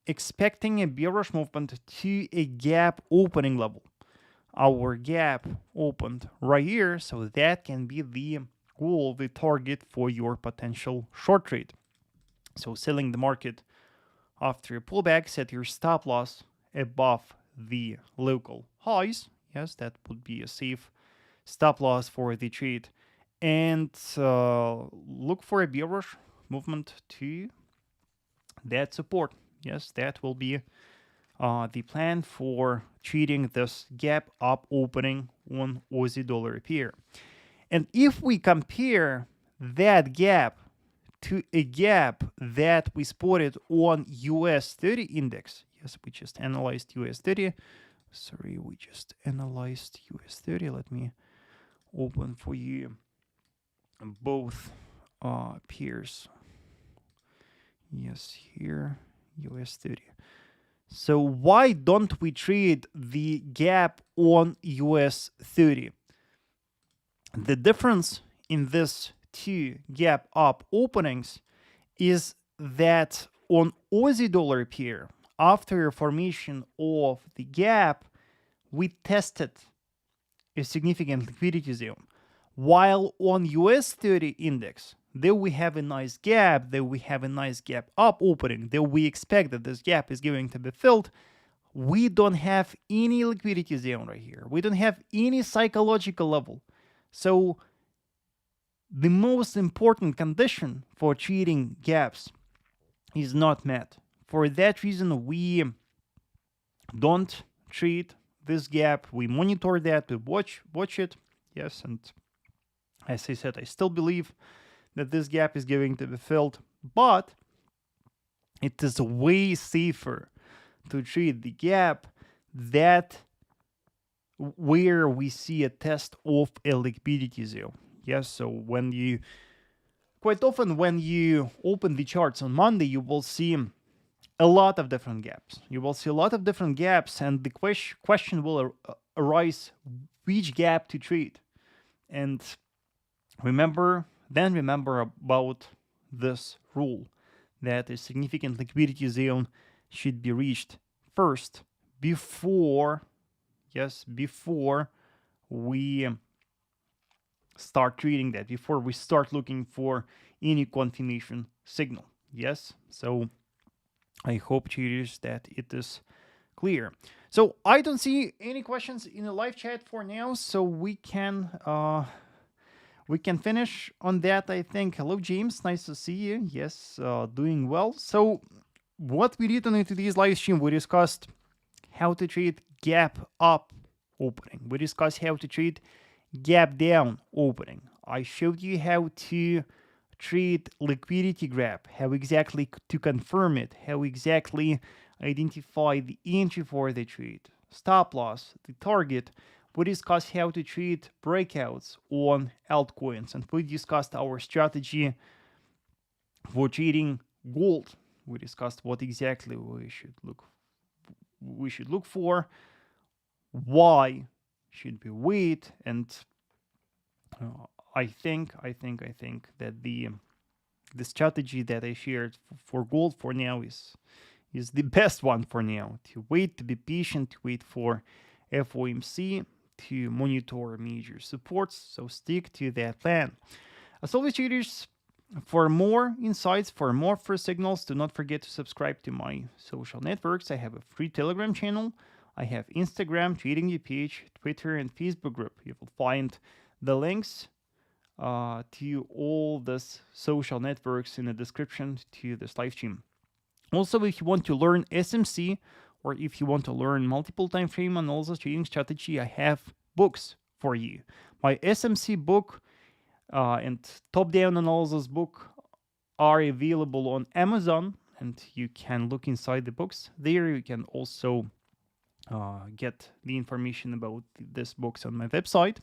expecting a bearish movement to a gap opening level. Our gap opened right here, so that can be the goal, the target for your potential short trade. So selling the market after a pullback, set your stop loss above the local highs. Yes, that would be a safe stop loss for the trade. And look for a bearish movement to that support. Yes, that will be the plan for trading this gap up opening on Aussie dollar pair. And if we compare that gap to a gap that we spotted on US 30 index, yes, we just analyzed US 30. Sorry, we just analyzed US 30. Let me open for you both pairs. Yes, here, US 30. So why don't we trade the gap on US 30? The difference in this two gap up openings is that on Aussie dollar pair, after formation of the gap, we tested a significant liquidity zone. While on US 30 index, though we have a nice gap, though we have a nice gap up opening, though we expect that this gap is going to be filled, we don't have any liquidity zone right here. We don't have any psychological level. So the most important condition for trading gaps is not met. For that reason, we don't trade this gap. We monitor that, we watch it. Yes, and as I said, I still believe that this gap is going to be filled, but it is way safer to trade the gap that where we see a test of a liquidity zone. Yes, so quite often when you open the charts on Monday, you will see a lot of different gaps. You will see a lot of different gaps, and the question will arise which gap to trade. And remember about this rule that a significant liquidity zone should be reached first before we start treating that, before we start looking for any confirmation signal. Yes, so I hope, traders, that it is clear. So I don't see any questions in the live chat for now, so we can finish on that, I think. Hello, James. Nice to see you. Yes, doing well. So what we did on today's live stream, we discussed how to trade gap up opening. We discussed how to trade gap down opening. I showed you how to trade liquidity grab, how exactly to confirm it, how exactly identify the entry for the trade, stop loss, the target. We discussed how to trade breakouts on altcoins, and we discussed our strategy for trading gold. We discussed what exactly we should look for, why should we wait, and I think that the strategy that I shared for gold for now is the best one for now. To wait, to be patient, to wait for FOMC, to monitor major supports. So stick to that plan. As always, traders, for more insights, for more first signals, do not forget to subscribe to my social networks. I have a free Telegram channel. I have Instagram, TradingView page, Twitter, and Facebook group. You will find the links to all these social networks in the description to this live stream. Also, if you want to learn SMC, or if you want to learn multiple time frame analysis trading strategy, I have books for you. My SMC book and top-down analysis book are available on Amazon, and you can look inside the books there. You can also get the information about these books on my website.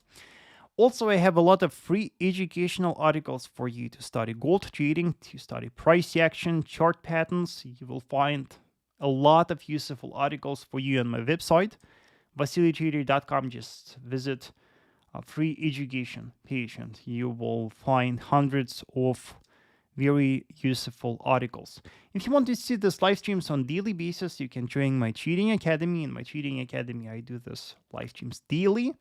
Also, I have a lot of free educational articles for you to study gold trading, to study price action, chart patterns. You will find a lot of useful articles for you on my website, VasilyTrader.com. Just visit a free education page, and you will find hundreds of very useful articles. If you want to see these live streams on daily basis, you can join my Trading Academy. In my Trading Academy, I do this live streams daily,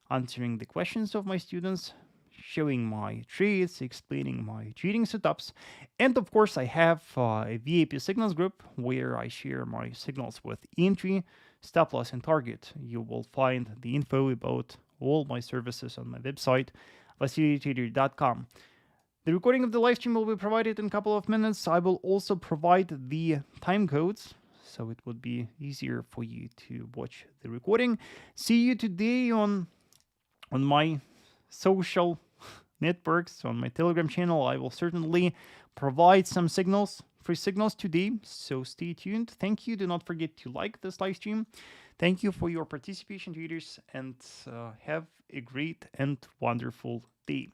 answering the questions of my students, showing my trades, explaining my trading setups. And of course, I have a VIP signals group where I share my signals with entry, stop loss, and target. You will find the info about all my services on my website, VasilyTrader.com. The recording of the live stream will be provided in a couple of minutes. I will also provide the time codes, so it would be easier for you to watch the recording. See you today on my social networks, on my Telegram channel. I will certainly provide some signals, free signals today, so stay tuned. Thank you. Do not forget to like this live stream. Thank you for your participation, traders, and have a great and wonderful day.